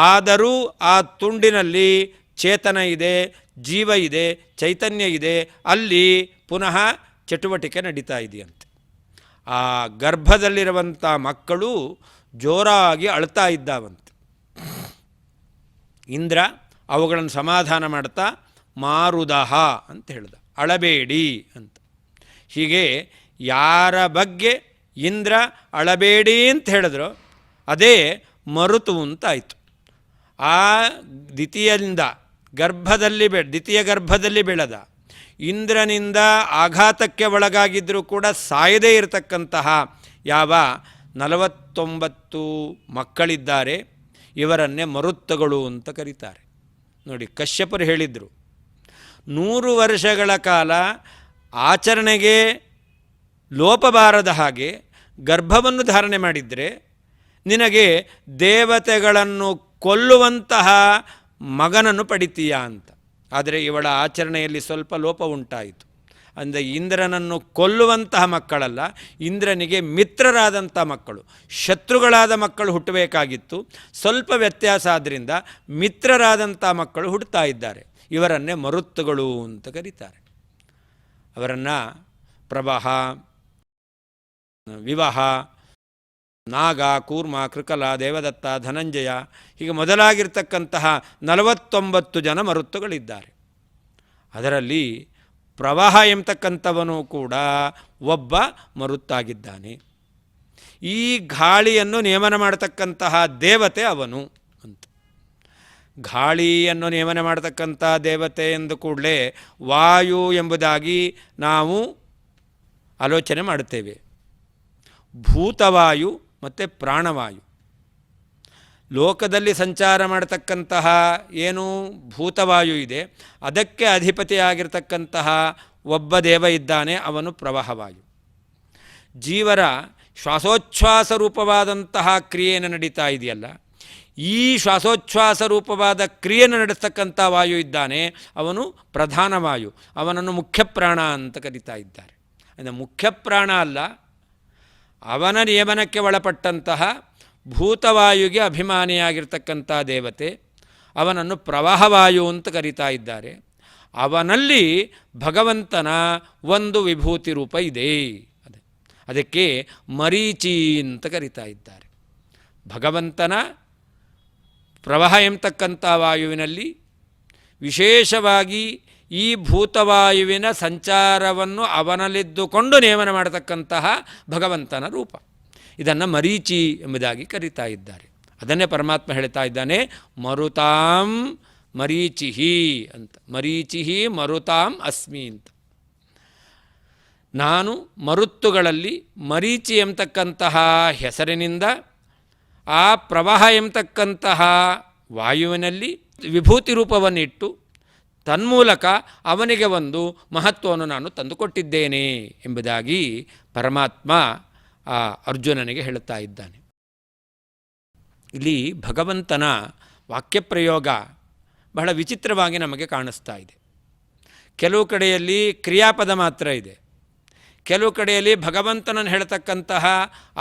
S3: ಆದರೂ ಆ ತುಂಡಿನಲ್ಲಿ ಚೇತನ ಇದೆ, ಜೀವ ಇದೆ, ಚೈತನ್ಯ ಇದೆ. ಅಲ್ಲಿ ಪುನಃ ಚಟುವಟಿಕೆ ನಡೀತಾ ಇದೆಯಂತೆ. ಆ ಗರ್ಭದಲ್ಲಿರುವಂಥ ಮಕ್ಕಳು ಜೋರಾಗಿ ಅಳ್ತಾ ಇದ್ದಾವಂತೆ. ಇಂದ್ರ ಅವುಗಳನ್ನು ಸಮಾಧಾನ ಮಾಡ್ತಾ ಮಾರುದಹ ಅಂತ ಹೇಳ್ದ, ಅಳಬೇಡಿ ಅಂತ. ಹೀಗೆ ಯಾರ ಬಗ್ಗೆ ಇಂದ್ರ ಅಳಬೇಡಿ ಅಂತ ಹೇಳಿದ್ರು ಅದೇ ಮರುತು ಅಂತಾಯಿತು. ಆ ದ್ವಿತೀಯ ಗರ್ಭದಲ್ಲಿ ಬೆಳೆದ ಇಂದ್ರನಿಂದ ಆಘಾತಕ್ಕೆ ಒಳಗಾಗಿದ್ದರೂ ಕೂಡ ಸಾಯದೇ ಇರತಕ್ಕಂತಹ ಯಾವ 49 ಮಕ್ಕಳಿದ್ದಾರೆ ಇವರನ್ನೇ ಮರುತ್ತಗಳು ಅಂತ ಕರೀತಾರೆ. ನೋಡಿ, ಕಶ್ಯಪರು ಹೇಳಿದರು 100 ವರ್ಷಗಳ ಕಾಲ ಆಚರಣೆಗೆ ಲೋಪ ಬಾರದ ಹಾಗೆ ಗರ್ಭವನ್ನು ಧಾರಣೆ ಮಾಡಿದರೆ ನಿನಗೆ ದೇವತೆಗಳನ್ನು ಕೊಲ್ಲುವಂತಹ ಮಗನನ್ನು ಪಡಿತೀಯಾ ಅಂತ. ಆದರೆ ಇವಳ ಆಚರಣೆಯಲ್ಲಿ ಸ್ವಲ್ಪ ಲೋಪ ಉಂಟಾಯಿತು. ಅಂದರೆ ಇಂದ್ರನನ್ನು ಕೊಲ್ಲುವಂತಹ ಮಕ್ಕಳಲ್ಲ, ಇಂದ್ರನಿಗೆ ಮಿತ್ರರಾದಂಥ ಮಕ್ಕಳು, ಶತ್ರುಗಳಾದ ಮಕ್ಕಳು ಹುಟ್ಟಬೇಕಾಗಿತ್ತು. ಸ್ವಲ್ಪ ವ್ಯತ್ಯಾಸ ಆದ್ದರಿಂದ ಮಿತ್ರರಾದಂಥ ಮಕ್ಕಳು ಹುಟ್ಟುತ್ತಾ ಇದ್ದಾರೆ. ಇವರನ್ನೇ ಮರುತ್ತುಗಳು ಅಂತ ಕರೀತಾರೆ. ಅವರನ್ನು ಪ್ರವಾಹ, ವಿವಾಹ, ನಾಗ, ಕೂರ್ಮ, ಕೃಕಲ, ದೇವದತ್ತ, ಧನಂಜಯ ಹೀಗೆ ಮೊದಲಾಗಿರ್ತಕ್ಕಂತಹ 49 ಜನ ಮರುತ್ತುಗಳಿದ್ದಾರೆ. ಅದರಲ್ಲಿ ಪ್ರವಾಹ ಎಂಬತಕ್ಕಂಥವನು ಕೂಡ ಒಬ್ಬ ಮರುತ್ತಾಗಿದ್ದಾನೆ. ಈ ಗಾಳಿಯನ್ನು ನೇಮನ ಮಾಡತಕ್ಕಂತಹ ದೇವತೆ ಅವನು ಅಂತ. ಗಾಳಿಯನ್ನು ನೇಮನ ಮಾಡತಕ್ಕಂಥ ದೇವತೆ ಎಂದು ಕೂಡಲೇ ವಾಯು ಎಂಬುದಾಗಿ ನಾವು ಆಲೋಚನೆ ಮಾಡುತ್ತೇವೆ. ಭೂತವಾಯು ಮತ್ತು ಪ್ರಾಣವಾಯು. ಲೋಕದಲ್ಲಿ ಸಂಚಾರ ಮಾಡತಕ್ಕಂತಹ ಏನು ಭೂತವಾಯು ಇದೆ, ಅದಕ್ಕೆ ಅಧಿಪತಿಯಾಗಿರ್ತಕ್ಕಂತಹ ಒಬ್ಬ ದೇವ ಇದ್ದಾನೆ, ಅವನು ಪ್ರವಾಹವಾಯು. ಜೀವರ ಶ್ವಾಸೋಚ್ಛ್ವಾಸ ರೂಪವಾದಂತಹ ಕ್ರಿಯೆಯನ್ನು ನಡೀತಾ ಇದೆಯಲ್ಲ, ಈ ಶ್ವಾಸೋಚ್ಛ್ವಾಸ ರೂಪವಾದ ಕ್ರಿಯೆಯನ್ನು ನಡೆಸ್ತಕ್ಕಂಥ ವಾಯು ಇದ್ದಾನೆ, ಅವನು ಪ್ರಧಾನ ವಾಯು. ಅವನನ್ನು ಮುಖ್ಯ ಪ್ರಾಣ ಅಂತ ಕರೀತಾ ಇದ್ದಾರೆ. ಅಂದರೆ ಮುಖ್ಯ ಪ್ರಾಣ ಅಲ್ಲ, ಅವನ ನಿಯಮನಕ್ಕೆ ಒಳಪಟ್ಟಂತಹ ಭೂತವಾಯುಗೆ ಅಭಿಮಾನಿಯಾಗಿರ್ತಕ್ಕಂಥ ದೇವತೆ, ಅವನನ್ನು ಪ್ರವಾಹವಾಯು ಅಂತ ಕರೀತಾ ಇದ್ದಾರೆ. ಅವನಲ್ಲಿ ಭಗವಂತನ ಒಂದು ವಿಭೂತಿ ರೂಪ ಇದೆ. ಅದಕ್ಕೆ ಮರೀಚಿ ಅಂತ ಕರೀತಾ ಇದ್ದಾರೆ. ಭಗವಂತನ ಪ್ರವಾಹ ಎಂಬತಕ್ಕಂಥ ವಾಯುವಿನಲ್ಲಿ ವಿಶೇಷವಾಗಿ ಈ ಭೂತವಾಯುವಿನ ಸಂಚಾರವನ್ನು ಅವನಲ್ಲಿದ್ದುಕೊಂಡು ನೇಮನ ಮಾಡತಕ್ಕಂತಹ ಭಗವಂತನ ರೂಪ. ಇದನ್ನು ಮರೀಚಿ ಎಂಬುದಾಗಿ ಕರೀತಾ ಇದ್ದಾರೆ. ಅದನ್ನೇ ಪರಮಾತ್ಮ ಹೇಳ್ತಾ ಇದ್ದಾನೆ, ಮರುತಾಂ ಮರೀಚಿಹಿ ಅಂತ. ಮರೀಚಿಹಿ ಮರುತಾಂ ಅಸ್ಮಿ ಅಂತ. ನಾನು ಮರುತ್ತುಗಳಲ್ಲಿ ಮರೀಚಿ ಎಂಬತಕ್ಕಂತಹ ಹೆಸರಿನಿಂದ ಆ ಪ್ರವಾಹ ಎಂಬತಕ್ಕಂತಹ ವಾಯುವಿನಲ್ಲಿ ವಿಭೂತಿ ರೂಪವನ್ನಿಟ್ಟು ತನ್ಮೂಲಕ ಅವನಿಗೆ ಒಂದು ಮಹತ್ವವನ್ನು ನಾನು ತಂದುಕೊಟ್ಟಿದ್ದೇನೆ ಎಂಬುದಾಗಿ ಪರಮಾತ್ಮ ಆ ಅರ್ಜುನನಿಗೆ ಹೇಳುತ್ತಾ ಇದ್ದಾನೆ. ಇಲ್ಲಿ ಭಗವಂತನ ವಾಕ್ಯಪ್ರಯೋಗ ಬಹಳ ವಿಚಿತ್ರವಾಗಿ ನಮಗೆ ಕಾಣಿಸ್ತಾ ಇದೆ. ಕೆಲವು ಕಡೆಯಲ್ಲಿ ಕ್ರಿಯಾಪದ ಮಾತ್ರ ಇದೆ, ಕೆಲವು ಕಡೆಯಲ್ಲಿ ಭಗವಂತನನ್ನು ಹೇಳ್ತಕ್ಕಂತಹ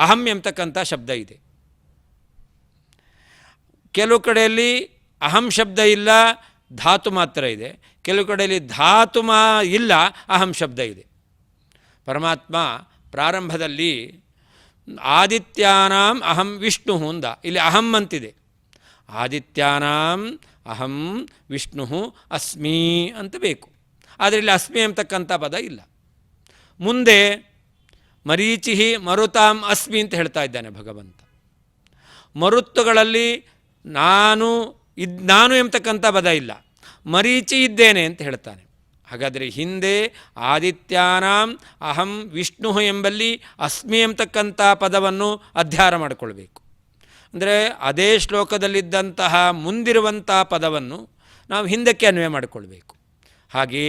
S3: ಅಹಂ ಎಂಬತಕ್ಕಂಥ ಶಬ್ದ ಇದೆ, ಕೆಲವು ಕಡೆಯಲ್ಲಿ ಅಹಂ ಶಬ್ದ ಇಲ್ಲ, ಧಾತು ಮಾತ್ರ ಇದೆ, ಕೆಲವು ಕಡೆಯಲ್ಲಿ ಧಾತು ಇಲ್ಲ, ಅಹಂ ಶಬ್ದ ಇದೆ. ಪರಮಾತ್ಮ ಪ್ರಾರಂಭದಲ್ಲಿ ಆದಿತ್ಯಾನಾಂ ಅಹಂ ವಿಷ್ಣು ಅಂದ. ಇಲ್ಲಿ ಅಹಂ ಅಂತಿದೆ. ಆದಿತ್ಯಾನಾಂ ಅಹಂ ವಿಷ್ಣು ಅಸ್ಮಿ ಅಂತ ಬೇಕು, ಆದರೆ ಇಲ್ಲಿ ಅಸ್ಮಿ ಅಂತಕ್ಕಂಥ ಪದ ಇಲ್ಲ. ಮುಂದೆ ಮರೀಚಿಹಿ ಮರುತಾಂ ಅಸ್ಮಿ ಅಂತ ಹೇಳ್ತಾ ಇದ್ದಾನೆ ಭಗವಂತ. ಮರುತ್ತುಗಳಲ್ಲಿ ನಾನು ಎಂಬತಕ್ಕಂಥ ಪದ ಇಲ್ಲ, ಮರೀಚಿ ಇದ್ದೇನೆ ಅಂತ ಹೇಳ್ತಾನೆ. ಹಾಗಾದರೆ ಹಿಂದೆ ಆದಿತ್ಯಾನಾಂ ಅಹಂ ವಿಷ್ಣು ಎಂಬಲ್ಲಿ ಅಸ್ಮಿ ಎಂಬತಕ್ಕಂಥ ಪದವನ್ನು ಅಧ್ಯಾರ ಮಾಡಿಕೊಳ್ಬೇಕು. ಅಂದರೆ ಅದೇ ಶ್ಲೋಕದಲ್ಲಿದ್ದಂತಹ ಮುಂದಿರುವಂಥ ಪದವನ್ನು ನಾವು ಹಿಂದಕ್ಕೆ ಅನ್ವಯ ಮಾಡಿಕೊಳ್ಬೇಕು. ಹಾಗೆ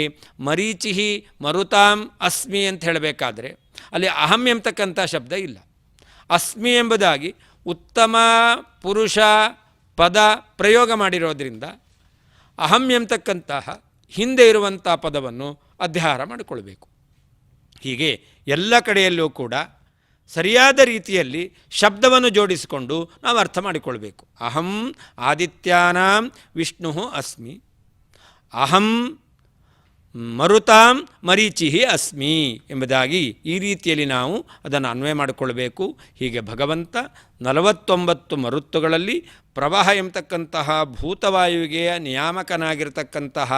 S3: ಮರೀಚಿಹಿ ಮರುತಾಂ ಅಸ್ಮಿ ಅಂತ ಹೇಳಬೇಕಾದ್ರೆ ಅಲ್ಲಿ ಅಹಂ ಎಂಬತಕ್ಕಂಥ ಶಬ್ದ ಇಲ್ಲ. ಅಸ್ಮಿ ಎಂಬುದಾಗಿ ಉತ್ತಮ ಪುರುಷ ಪದ ಪ್ರಯೋಗ ಮಾಡಿರೋದ್ರಿಂದ ಅಹಂ ಎಂಬತಕ್ಕಂತಹ ಹಿಂದೆ ಇರುವಂಥ ಪದವನ್ನು ಅಧ್ಯಾರ ಮಾಡಿಕೊಳ್ಬೇಕು. ಹೀಗೆ ಎಲ್ಲ ಕಡೆಯಲ್ಲೂ ಕೂಡ ಸರಿಯಾದ ರೀತಿಯಲ್ಲಿ ಶಬ್ದವನ್ನು ಜೋಡಿಸಿಕೊಂಡು ನಾವು ಅರ್ಥ ಮಾಡಿಕೊಳ್ಬೇಕು. ಅಹಂ ಆದಿತ್ಯಾನಾಂ ವಿಷ್ಣು ಅಸ್ಮಿ, ಅಹಂ ಮರುತಾಂ ಮರೀಚಿಹಿ ಅಸ್ಮಿ ಎಂಬುದಾಗಿ ಈ ರೀತಿಯಲ್ಲಿ ನಾವು ಅದನ್ನು ಅನ್ವಯ ಮಾಡಿಕೊಳ್ಬೇಕು. ಹೀಗೆ ಭಗವಂತ 49 ಮರುತ್ತುಗಳಲ್ಲಿ ಪ್ರವಾಹ ಎಂಬತಕ್ಕಂತಹ ಭೂತವಾಯುವಿಗೆ ನಿಯಾಮಕನಾಗಿರ್ತಕ್ಕಂತಹ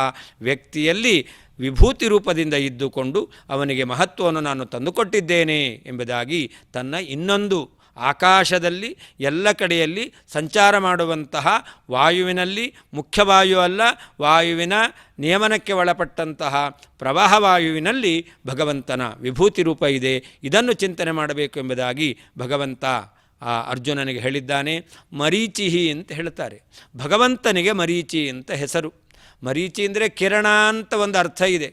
S3: ವ್ಯಕ್ತಿಯಲ್ಲಿ ವಿಭೂತಿ ರೂಪದಿಂದ ಇದ್ದುಕೊಂಡು ಅವನಿಗೆ ಮಹತ್ವವನ್ನು ನಾನು ತಂದುಕೊಟ್ಟಿದ್ದೇನೆ ಎಂಬುದಾಗಿ ತನ್ನ ಇನ್ನೊಂದು ಆಕಾಶದಲ್ಲಿ ಎಲ್ಲ ಕಡೆಯಲ್ಲಿ ಸಂಚಾರ ಮಾಡುವಂತಹ ವಾಯುವಿನಲ್ಲಿ ಮುಖ್ಯವಾಯು ಅಲ್ಲ, ವಾಯುವಿನ ನಿಯಮನಕ್ಕೆ ಒಳಪಟ್ಟಂತಹ ಪ್ರವಾಹವಾಯುವಿನಲ್ಲಿ ಭಗವಂತನ ವಿಭೂತಿ ರೂಪ ಇದೆ. ಇದನ್ನು ಚಿಂತನೆ ಮಾಡಬೇಕು ಎಂಬುದಾಗಿ ಭಗವಂತ ಆ ಅರ್ಜುನನಿಗೆ ಹೇಳಿದ್ದಾನೆ. ಮರೀಚಿಹಿ ಅಂತ ಹೇಳ್ತಾರೆ. ಭಗವಂತನಿಗೆ ಮರೀಚಿ ಅಂತ ಹೆಸರು. ಮರೀಚಿ ಅಂದರೆ ಕಿರಣ ಅಂತ ಒಂದು ಅರ್ಥ ಇದೆ.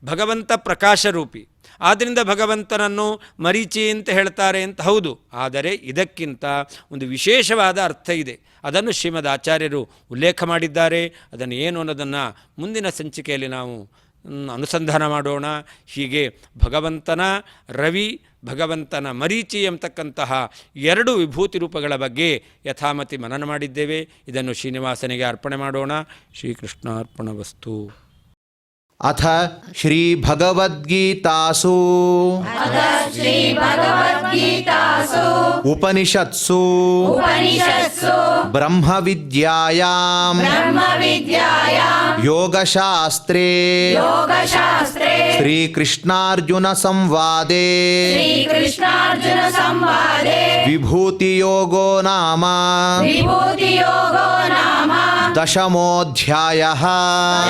S3: ಭಗವಂತ ಪ್ರಕಾಶರೂಪಿ, ಆದ್ದರಿಂದ ಭಗವಂತನನ್ನು ಮರೀಚಿ ಅಂತ ಹೇಳ್ತಾರೆ ಅಂತ ಹೌದು. ಆದರೆ ಇದಕ್ಕಿಂತ ಒಂದು ವಿಶೇಷವಾದ ಅರ್ಥ ಇದೆ. ಅದನ್ನು ಶ್ರೀಮದ್ ಆಚಾರ್ಯರು ಉಲ್ಲೇಖ ಮಾಡಿದ್ದಾರೆ. ಅದನ್ನು ಏನು ಅನ್ನೋದನ್ನು ಮುಂದಿನ ಸಂಚಿಕೆಯಲ್ಲಿ ನಾವು ಅನುಸಂಧಾನ ಮಾಡೋಣ. ಹೀಗೆ ಭಗವಂತನ ರವಿ, ಭಗವಂತನ ಮರೀಚಿ ಎಂಬತಕ್ಕಂತಹ ಎರಡು ವಿಭೂತಿ ರೂಪಗಳ ಬಗ್ಗೆ ಯಥಾಮತಿ ಮನನ ಮಾಡಿದ್ದೇವೆ. ಇದನ್ನು ಶ್ರೀನಿವಾಸನಿಗೆ ಅರ್ಪಣೆ ಮಾಡೋಣ. ಶ್ರೀಕೃಷ್ಣಾರ್ಪಣವಸ್ತು.
S1: ಅಥ ಶ್ರೀಭಗವದ್ಗೀತಾಸು
S2: श्रीभगवद्गीतासु
S1: ಉಪನಿಷತ್ಸು
S2: उपनिषत्सु
S1: ಬ್ರಹ್ಮವಿದ್ಯಾಯಾಂ
S2: ब्रह्मविद्यायां
S1: ಯೋಗಶಾಸ್ತ್ರೇ
S2: योगशास्त्रे
S1: ಶ್ರೀಕೃಷ್ಣಾರ್ಜುನ ಸಂವಾದೇ
S2: श्रीकृष्णार्जुनसंवादे
S1: ವಿಭೂತಿಯೋಗೋ ನಾಮ
S2: विभूतियोगो नाम
S1: ದಶಮೋಧ್ಯಾಯಃ.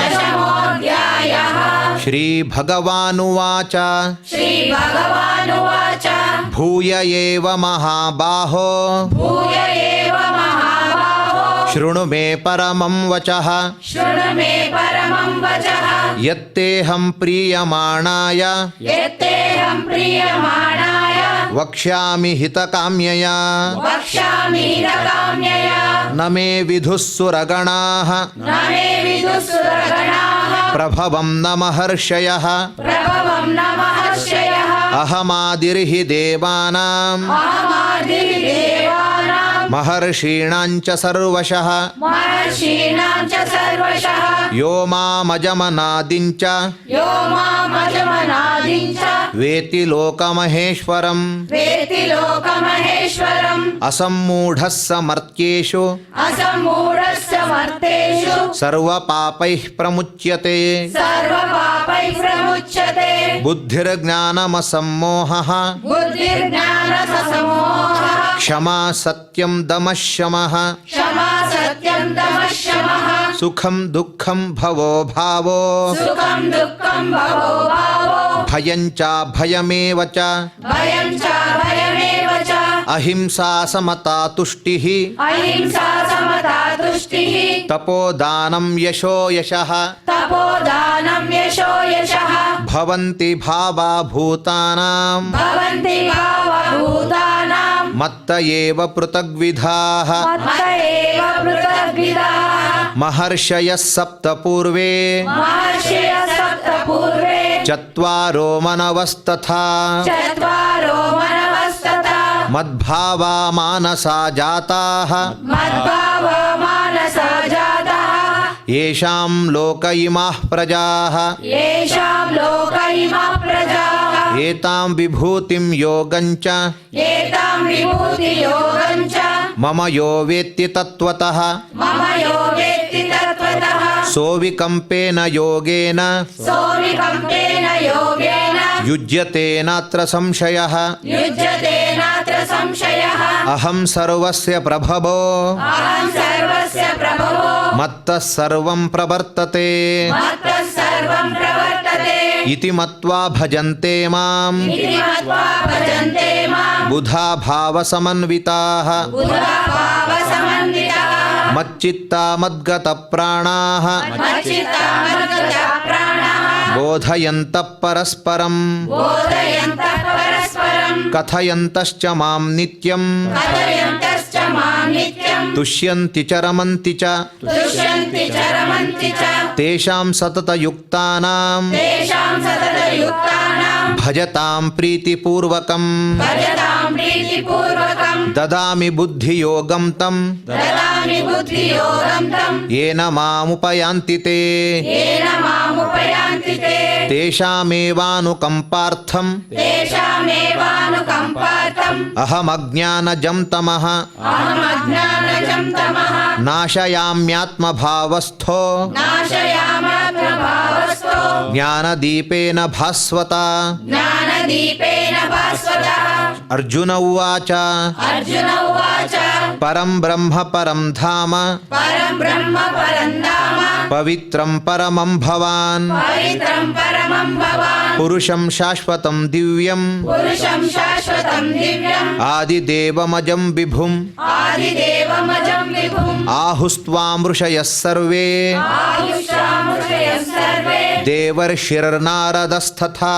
S2: दशमोऽध्यायः.
S1: ಶ್ರೀಭಗವಾನುವಾಚ
S2: श्रीभगवानुवाच
S1: ಭೂಯ ಏವ ಮಹಾಬಾಹೋ
S2: भूय एव महाबाहो
S1: ಶೃಣು ಮೇ ಪರಮಂ ವಚಃ
S2: शृणु मे परमं वचः
S1: ಯತ್ತೇಹಂ ಪ್ರೀಯಮಾಣಾಯ
S2: यत्तेऽहं प्रीयमाणाय
S1: ವಕ್ಷ್ಯಾಮಿ ಹಿತಕಾಮ್ಯಯ
S2: वक्ष्यामि हितकाम्यया
S1: ನ ಮೇ ವಿಧುಃ ಸುರಗಣಾಃ
S2: न मे विदुःसुरगणाः
S1: ಪ್ರಭವಂ ನ ಮಹರ್ಷಯಃ
S2: प्रभवं न महर्षयः
S1: ಅಹಮಾದಿರ್ಹಿ ದೇವಾನಾಂ
S2: अहमादिदेवानां
S1: ಮಹರ್ಷೀಣಾಂ ಚ ಸರ್ವಶಃ
S2: महर्षीणां च सर्वशः
S1: ಯೋ ಮಾಮಜಮನಾದಿಂ ಚ
S2: यो मामजमनादिं च
S1: ವೇತಿ ಲೋಕಮಹೇಶ್ವರಂ
S2: वेत्ति लोकमहेश्वरम्
S1: ಅಸಮ್ಮೂಢಃ ಸಮರ್ಥ್ಯೇಷು
S2: असम्मूढस्य मर्तेषु
S1: ಸರ್ವಪಾಪೈಃ ಪ್ರಮುಚ್ಯತೆ
S2: सर्वपापैः प्रमुच्यते
S1: ಬುದ್ಧಿರ್ಜ್ಞಾನಮಸಮ್ಮೋಹಃ
S2: बुद्धिर्ज्ञानसमोहः
S1: ಕ್ಷಮಾ ಸತ್ಯಂ ದಮಃ ಶಮಃ
S2: क्षमा सत्यं दमः शमः
S1: ಸುಖಂ ದುಃಖಂ ಭವೋ ಭಾವೋ
S2: सुखं दुःखं भवो भावो
S1: ಭಯಂ ಚ ಭಯಮೇವ ಚ
S2: भयं च भयमेव च
S1: ಅಹಿಂಸಾ ಸಮತಾ ತುಷ್ಟಿಃ
S2: अहिंसा समता तुष्टिः
S1: ತಪೋದಾನಂ ಯಶೋ ಯಶಃ
S2: तपोदानं यशो यशः
S1: ಭವಂತಿ ಭಾವಾ ಭೂತಾನಾಂ
S2: भवन्ति भावभूतानां
S1: ಮತ್ತ ಏವ ಪೃಥಗ್ವಿಧಾಃ
S2: मत्त एव पृथग्विधाः
S1: ಮಹರ್ಷಯಃ ಸಪ್ತ ಪೂರ್ವೇ
S2: महर्षयः सप्त पूर्वे
S1: ಚತ್ವಾರೋ ಮನವಸ್ತಥಾ
S2: चत्वारो मनवस्तथा
S1: ಮದ್ಭಾವಾ ಮಾನಸಾ ಜಾತಾಃ
S2: मद्भावो मानसा जातः
S1: ಯೇಷಾಂ ಲೋಕ ಇಮಾಃ ಪ್ರಜಾಃ
S2: येषां लोक इमाः प्रजाः
S1: ಏತಾಂ ವಿಭೂತಿಂ ಯೋಗಂ ಚ
S2: एतां विभूतियोगं च
S1: ಮಮ ಯೋ ವೇತ್ತಿ ತತ್ವತಃ
S2: मम यो वेत्ति तत्त्वतः
S1: ಸೋವಿಕಂಪೇನ ಯೋಗೇನ
S2: सोऽविकम्पेन योगेन
S1: ಯುಜ್ಯತೆ ನಾತ್ರ ಸಂಶಯಃ
S2: युज्यते नात्र संशयः
S1: ಅಹಂ ಸರ್ವಸ್ಯ ಪ್ರಭವೋ
S2: अहं सर्वस्य प्रभवो
S1: ಮತ್ತಃ ಸರ್ವಂ ಪ್ರವರ್ತತೆ
S2: मत्तः सर्वं प्रवर्तते
S1: ಇತಿ ಮತ್ವಾ ಭಜಂತೆ ಮಾಂ
S2: इति मत्वा भजन्ते मां
S1: ಬುಧಾ ಭಾವ ಸಮನ್ವಿತಾಃ
S2: बुधा भावसमन्विताः
S1: ಮಚ್ಚಿತ್ತಾ ಮದ್ಗತ ಪ್ರಾಣಾಃ
S2: मच्चित्ता मद्गता प्राणाः
S1: ಬೋಧಯಂತಃ ಪರಸ್ಪರಂ
S2: बोधयन्तः परस्परं
S1: ಕಥಯಂತಶ್ಚ ಮಾಂ ನಿತ್ಯಂ
S2: कथयन्तश्च मां नित्यं
S1: ತುಷ್ಯಂತಿ ಚ ರಮಂತಿ ಚ
S2: तुष्यन्ति च रमन्ति च
S1: ತೇಷಾಂ ಸತತಯುಕ್ತಾನಾಂ
S2: तेषां सततयुक्तानां
S1: ಭಜತಾಂ ಪ್ರೀತಿಪೂರ್ವಕಂ
S2: भजतां प्रीतिपूर्वकं
S1: ದದಾಮಿ ಬುದ್ಧಿಯೋಗಂ ತಂ
S2: ददामि बुद्धियोगं तं
S1: ಯೇನ ಮಾಮುಪಯಾಂತಿ ತೇ
S2: येन मामुपयान्ति ते
S1: ತೇಷಾಮೇವಾನುಕಂಪಾರ್ಥಂ
S2: तेषामेवानुकम्पार्थम्
S1: ಅಹಮಜ್ಞಾನಜಂ ತಮಃ
S2: अहमज्ञानजं तमः
S1: ನಾಶಯಾಮ್ಯಾತ್ಮಭಾವಸ್ಥೋ
S2: नाशयामात्मभावस्थो
S1: ಜ್ಞಾನದೀಪೇನ ಭಾಸ್ವತ
S2: ज्ञानदीपेन भास्वतः
S1: ಅರ್ಜುನ ಉವಾಚ
S2: अर्जुन उवाच
S1: ಪರಂ ಬ್ರಹ್ಮ ಪರಂ ಧಾಮ
S2: परं ब्रह्म परं धाम
S1: ಪವಿತ್ರಂ ಪರಮಂ ಭವಾನ್
S2: पवित्रं परमं भवान्
S1: ಪುರುಷಂ ಶಾಶ್ವತಂ ದಿವ್ಯಂ
S2: पुरुषं शाश्वतं दिव्यम्
S1: ಆದಿದೇವಮಜಂ ವಿಭುಂ
S2: आदिदेवमजं विभुम्
S1: ಆಹುಸ್ತ್ವಾಂ ಋಷಯಃ ಸರ್ವೇ
S2: आयुष्यामुषयः सर्वे
S1: ದೇವರ್ಷಿರ್ನಾರದಸ್ತಥಾ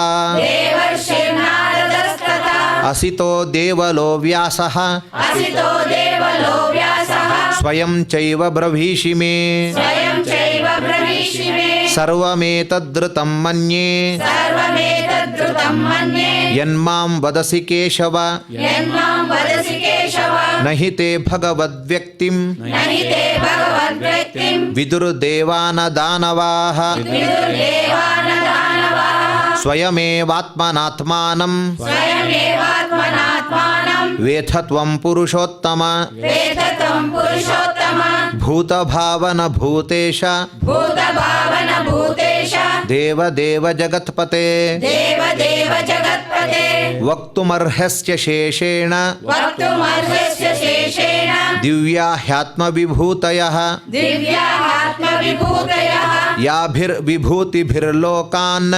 S2: देवर्षिर्नारदस्तथा
S1: ಅಸಿತೋ ದೇವಲೋ ವ್ಯಾಸಃ
S2: असितो देवलो व्यासः
S1: ಸ್ವಯಂ ಚೈವ ಬ್ರವೀಷಿ ಮೇ
S2: स्वयं चैव ब्रवीषि मे
S1: ಸರ್ವಮೇತದ್ಧೃತಂ ಮನ್ಯೇ
S2: ಸರ್ವಮೇತದ್ಧೃತಂ ಮನ್ಯೇ
S1: ಯನ್ಮಾಂ ವದಸಿ ಕೇಶವ
S2: ಯನ್ಮಾಂ ವದಸಿ ಕೇಶವ
S1: ನಹಿ ತೇ ಭಗವದ್ವ್ಯಕ್ತಿಂ
S2: ನಹಿ ತೇ ಭಗವದ್ವ್ಯಕ್ತಿಂ
S1: ವಿದುರ್ದೇವಾನ ದಾನವಾಃ
S2: ವಿದುರ್ದೇವಾನ ದಾನವಾಃ
S1: ಸ್ವಯಮೇವಾತ್ಮನಾತ್ಮಾನಂ
S2: ಸ್ವಯಮೇವಾತ್ಮನಾತ್ಮಾನಂ
S1: ವೇಥ ತ್ವಂ ಪುರುಷೋತ್ತಮ
S2: ವೇದತಂ ಪುರುಷೋತ್ತಮ
S1: ಭೂತಭಾವನ ಭೂತೇಶ
S2: ಭೂತಭಾವನ ಭೂತೇಶ
S1: ದೇವದೇವ ಜಗತ್ಪತೆ
S2: ದೇವ ದೇವ ಜಗತ್ಪತೆ
S1: ವಕ್ತುಮರ್ಹಸ್ಯ ಶೇಷೇಣ
S2: ವಕ್ತುಮರ್ಹಸ್ಯ ಶೇಷೇಣ
S1: ದಿವ್ಯಾ ಹ್ಯಾತ್ಮವಿಭೂತಯಃ
S2: ದಿವ್ಯಾತ್ಮವಿಭೂತಯಃ
S1: ಯಾಭಿರ್ವಿಭೂತಿಭಿರ್ಲೋಕಾನ್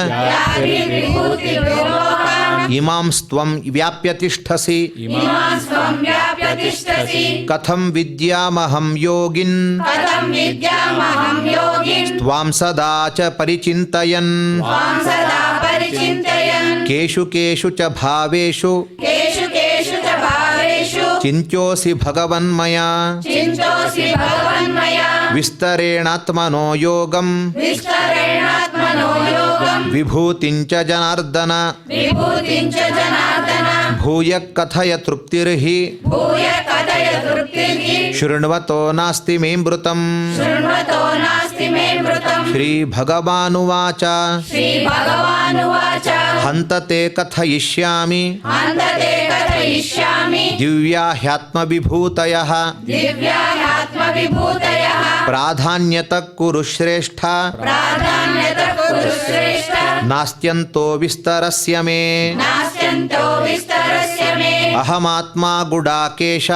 S2: ಯಾಭಿರ್ವಿಭೂತಿಭಿರ್ಲೋಕಾನ್
S1: ಇಮಾಂಸ್ತ್ವಂ ವ್ಯಾಪ್ಯ ತಿಷ್ಠಸಿ
S2: ಇಮಾಂ ಸ್ವಂ ವ್ಯಾಪ್ಯ ತಿಷ್ಠಸಿ
S1: ಕಥಂ ವಿದ್ಯಾಮಹಂ ಯೋಗಿನ್
S2: ಕಥಂ ವಿದ್ಯಾಮಹಂ ಯೋಗಿನ್
S1: ತ್ವಾಂ ಸದಾ ಚ ಪರಿಚಿಂತಯನ್
S2: ತ್ವಾಂ ಸದಾ ಪರಿಚಿಂತಯನ್
S1: ಕೇಷು ಕೇಷು ಚ ಭಾವೇಷು
S2: ಕೇಷು ಕೇಷು ಚ ಭಾವೇಷು
S1: ಚಿಂತ್ಯೋಸಿ ಭಗವನ್ಮಯಾ
S2: ಚಿಂತೋಸಿ ಭಗವನ್ಮಯ
S1: ವಿಸ್ತರೇಣಾತ್ಮನೋ ಯೋಗಂ
S2: ವಿಸ್ತರೇಣಾತ್ಮನೋ ಯೋಗಂ
S1: ವಿಭೂತಿಂಚ ಜನಾರ್ದನ
S2: ವಿಭೂತಿಂ ಚ ಜನಾರ್ದನ
S1: ಭೂಯ ಕಥಯ ತೃಪ್ತಿರ್ಹಿ
S2: ಭೂಯ ಕಥಯ ತೃಪ್ತಿರ್ಹಿ
S1: ಶೃಣ್ವತೋ ನಾಸ್ತಿ ಮೇ ಮೃತಂ
S2: ಶೃಣ್ವತೋ ನಾಸ್ತಿ ಮೇ ಮೃತಂ
S1: ಶ್ರೀಭಗವಾನುವಾಚ
S2: ಶ್ರೀಭಗವಾನುವಾಚ
S1: ಹಂತ ತೇ ಕಥಯಿಷ್ಯಾಮಿ
S2: ಅಂತತೆ ಕಥಯಿಷ್ಯಾಮಿ
S1: ದಿವ್ಯಾ ಹ್ಯಾತ್ಮವಿಭೂತಯಃ
S2: ದಿವ್ಯಾತ್ಮವಿಭೂತಯಃ
S1: ಪ್ರಾಧಾನ್ಯತ ಕುರು ಶ್ರೇಷ್ಠ
S2: ಪ್ರಾಧಾನ್ಯತ ಕುರು ಶ್ರೇಷ್ಠ
S1: ನಾಸ್ತ್ಯಂತೋ ವಿಸ್ತರಸ್ಯ ಮೇ
S2: ನಾಸ್ತ್ಯಂತೋ ವಿಸ್ತರಸ್ಯ ಮೇ
S1: ಅಹಮಾತ್ಮ ಗುಡಾಕೇಶ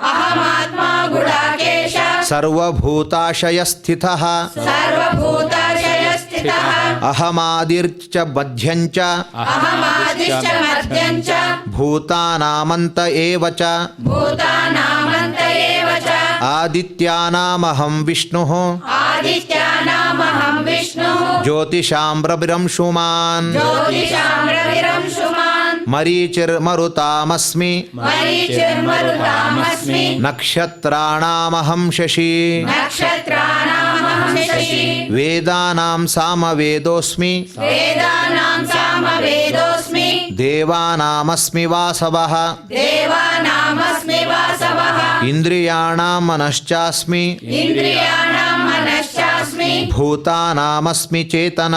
S2: ಅಹಮಾತ್ಮ ಗುಡಾಕೇಶ
S1: ಸರ್ವಭೂತಾಶಯ ಸ್ಥಿತಃ
S2: ಸರ್ವಭೂತಾಶಯ ಸ್ಥಿತಃ
S1: ಅಹಮಾದಿರ್ಚ ಮಧ್ಯಂಚ
S2: ಅಹಮಾದಿಶ್ಚ ಮಧ್ಯಂಚ
S1: ಭೂತಾನಾಮಂತ ಏವ ಚ
S2: ಭೂತಾನಾಮಂತ ಏವ ಚ
S1: ಆದಿತ್ಯಾನಾಮಹಂ ವಿಷ್ಣುಃ
S2: ಆದಿತ್ಯಾನಾಮಹಂ ವಿಷ್ಣುಃ
S1: ಜ್ಯೋತಿಷಾಂ ರವಿರಂಶುಮಾನ್
S2: ಜ್ಯೋತಿಷಾಂ ರವಿರಂಶುಮಾನ್
S1: ಮರೀಚಿರ್ಮರುತಾಮಸ್ಮಿ
S2: ಮರೀಚಿರ್ಮರುತಾಮಸ್ಮಿ
S1: ನಕ್ಷತ್ರಾಣಾಮಹಂ ಶಶಿ
S2: ನಕ್ಷತ್ರಾಣಾಮಹಂ ಶಶಿ
S1: ವೇದಾನಾಂ ಸಾಮವೇದೋಸ್ಮಿ
S2: ವೇದಾನಾಂ ಸಾಮವೇದೋಸ್ಮಿ
S1: ದೇವಾನಾಮಸ್ಮಿ ವಾಸವಃ
S2: ದೇವಾನಾಮಸ್ಮಿ ವಾಸವಃ
S1: ಇಂದ್ರಿಯಾಣಾಂ ಮನಶ್ಚಾಸ್ಮಿ
S2: ಇಂದ್ರಿಯಾಣಾಂ ಮನಶ್ಚಾಸ್ಮಿ
S1: ಭೂತಾನಾಮಸ್ಮಿ ಚೇತನ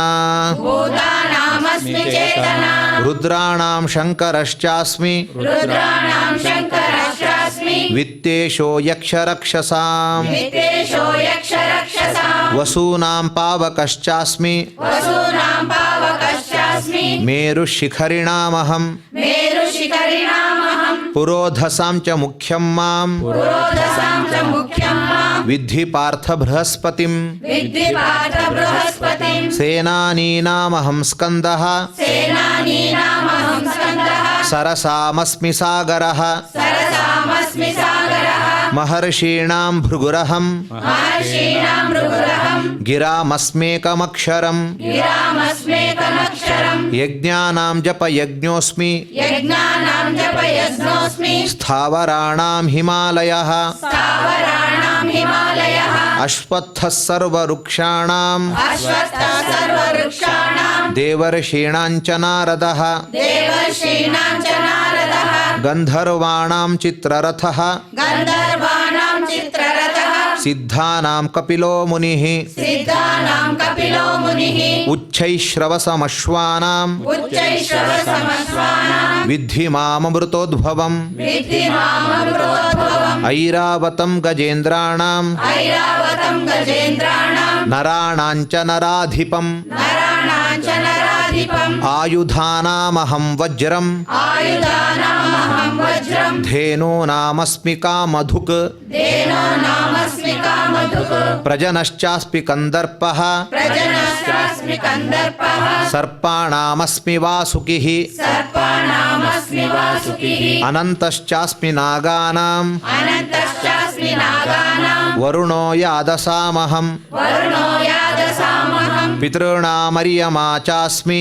S2: ಭೂತಾನಾಮಸ್ಮಿ ಚೇತನ
S1: ರುದ್ರಾಣಾಂ ಶಂಕರಶ್ಚಾಸ್ಮಿ
S2: ರುದ್ರಾಣಾಂ ಶಂಕರಶ್ಚಾಸ್ಮಿ
S1: ವಿತ್ತೇಶೋ ಯಕ್ಷರಕ್ಷಸಾಂ
S2: ವಿತ್ತೇಶೋ ಯಕ್ಷರಕ್ಷಸಾಂ
S1: ವಸೂನಾಂ ಪಾವಕಶ್ಚಾಸ್ಮಿ
S2: ವಸೂನಾಂ ಪಾವಕಶ್ಚಾಸ್ಮಿ
S1: ಮೇರುಶಿಖರಿಣಾಮಹಂ
S2: ಮೇರುಶಿಖರಿಣಾಮಹಂ
S1: ಪುರೋಧಸಾಂ ಚ ಮುಖ್ಯಂ ಮಾಂ
S2: ಪುರೋಧಸಾಂ ಚ ಮುಖ್ಯಂ ಮಾಂ
S1: ವಿದ್ಧಿ ಪಾರ್ಥ ಬೃಹಸ್ಪತಿಂ
S2: ವಿದ್ಧಿ ಪಾರ್ಥ ಬೃಹಸ್ಪತಿಂ
S1: ಸೇನಾನೀನಾಮಹಂ ಸ್ಕಂದಃ
S2: ಸೇನಾನೀನಾಮಹಂ ಸ್ಕಂದಃ
S1: ಸರಸಾಮಸ್ಮಿ ಸಾಗರಃ
S2: ಸರಸಾಮಸ್ಮಿ ಸಾಗರಃ
S1: ಮಹರ್ಷೀಣಾಂ ಭೃಗುರಹಂ
S2: ಮಹರ್ಷೀಣಾಂ ಭೃಗುರಹಂ
S1: ಗಿರಾಮಸ್ಮೇಕಮಕ್ಷರಂ
S2: ಗಿರಾಮಸ್ಮೇಕಮಕ್ಷರಂ
S1: ಯಜ್ಞಾನಾಂ ಜಪಯಜ್ಞೋಸ್ಮಿ
S2: ಯಜ್ಞಾನಾಂ ಜಪಯಜ್ಞೋಸ್ಮಿ
S1: ಸ್ಥಾವರಾಣಾಂ ಹಿಮಾಲಯಃ
S2: ಸ್ಥಾವರಾಣಾಂ ಹಿಮಾಲಯಃ
S1: ಅಶ್ವತ್ಥಃ ಸರ್ವವೃಕ್ಷಾಣಾಂ
S2: ಅಶ್ವತ್ಥಃ ಸರ್ವವೃಕ್ಷಾಣಾಂ
S1: ದೇವರ್ಷೀಣಾಂ ಚ ನಾರದಃ
S2: ದೇವರ್ಷೀಣಾಂ ಚ ನಾರದಃ
S1: ಗಂಧರ್ವಾಣಾಂ ಚಿತ್ರರಥಃ
S2: ಗಂಧರ್ವಾಣಾಂ ಚಿತ್ರರಥಃ
S1: ಸಿದ್ಧಾನಾಂ ಕಪಿಲೋ ಮುನಿಃ
S2: ಸಿದ್ಧಾನಾಂ ಕಪಿಲೋ ಮುನಿಃ
S1: ಉಚ್ಛೈಶ್ರವಸಮಶ್ವಾನಾಂ
S2: ಉಚ್ಚೈಶ್ರವಸಮಶ್ವಾನಾಂ
S1: ವಿದ್ಧಿ ಮಾಮೃತೋದ್ಭವಂ
S2: ವಿದ್ಧಿ ಮಾಮೃತೋದ್ಭವಂ
S1: ಐರಾವತಂ ಗಜೇಂದ್ರಾಣಾಂ
S2: ಐರಾವತಂ ಗಜೇಂದ್ರಾಣಾಂ
S1: ನರಾಣಾಂ ಚ ನರಾಧಿಪಂ
S2: ನರಾಣಾಂ ಚ ನರಾಧಿಪಂ
S1: ಆಯುಧಾನಾಮಹಂ ವಜ್ರಂ
S2: ಆಯುಧಾನಾಮಹಂ ವಜ್ರಂ
S1: ಧೇನೂನಾಮಸ್ಮಿ ಕಾಮಧುಕ್
S2: ಧೇನೋ ನಾಮಸ್ಮಿ ಕಾಮಧುಕ್
S1: ಪ್ರಜನಶ್ಚಾಸ್ಮಿ ಕಂದರ್ಪಃ
S2: ಪ್ರಜನಶ್ಚಾಸ್ಮಿ ಕಂದರ್ಪಃ
S1: ಸರ್ಪಾಣಾಮಸ್ಮಿ ವಾಸುಕಿಃ
S2: ಸರ್ಪಾಣಾಮಸ್ಮಿ ವಾಸುಕಿಃ
S1: ಅನಂತಶ್ಚಾಸ್ಮಿ ನಾಗಾನಾಂ
S2: ಅನಂತಶ್ಚಾಸ್ಮಿ ನಾಗಾನಾಂ
S1: ವರುಣೋ ಯಾದಸಾಮಹಂ
S2: ವರುಣೋ ಯಾದಸಾಮಹಂ
S1: ಪಿತॄಣಾಮರ್ಯಮಾ ಚಾಸ್ಮಿ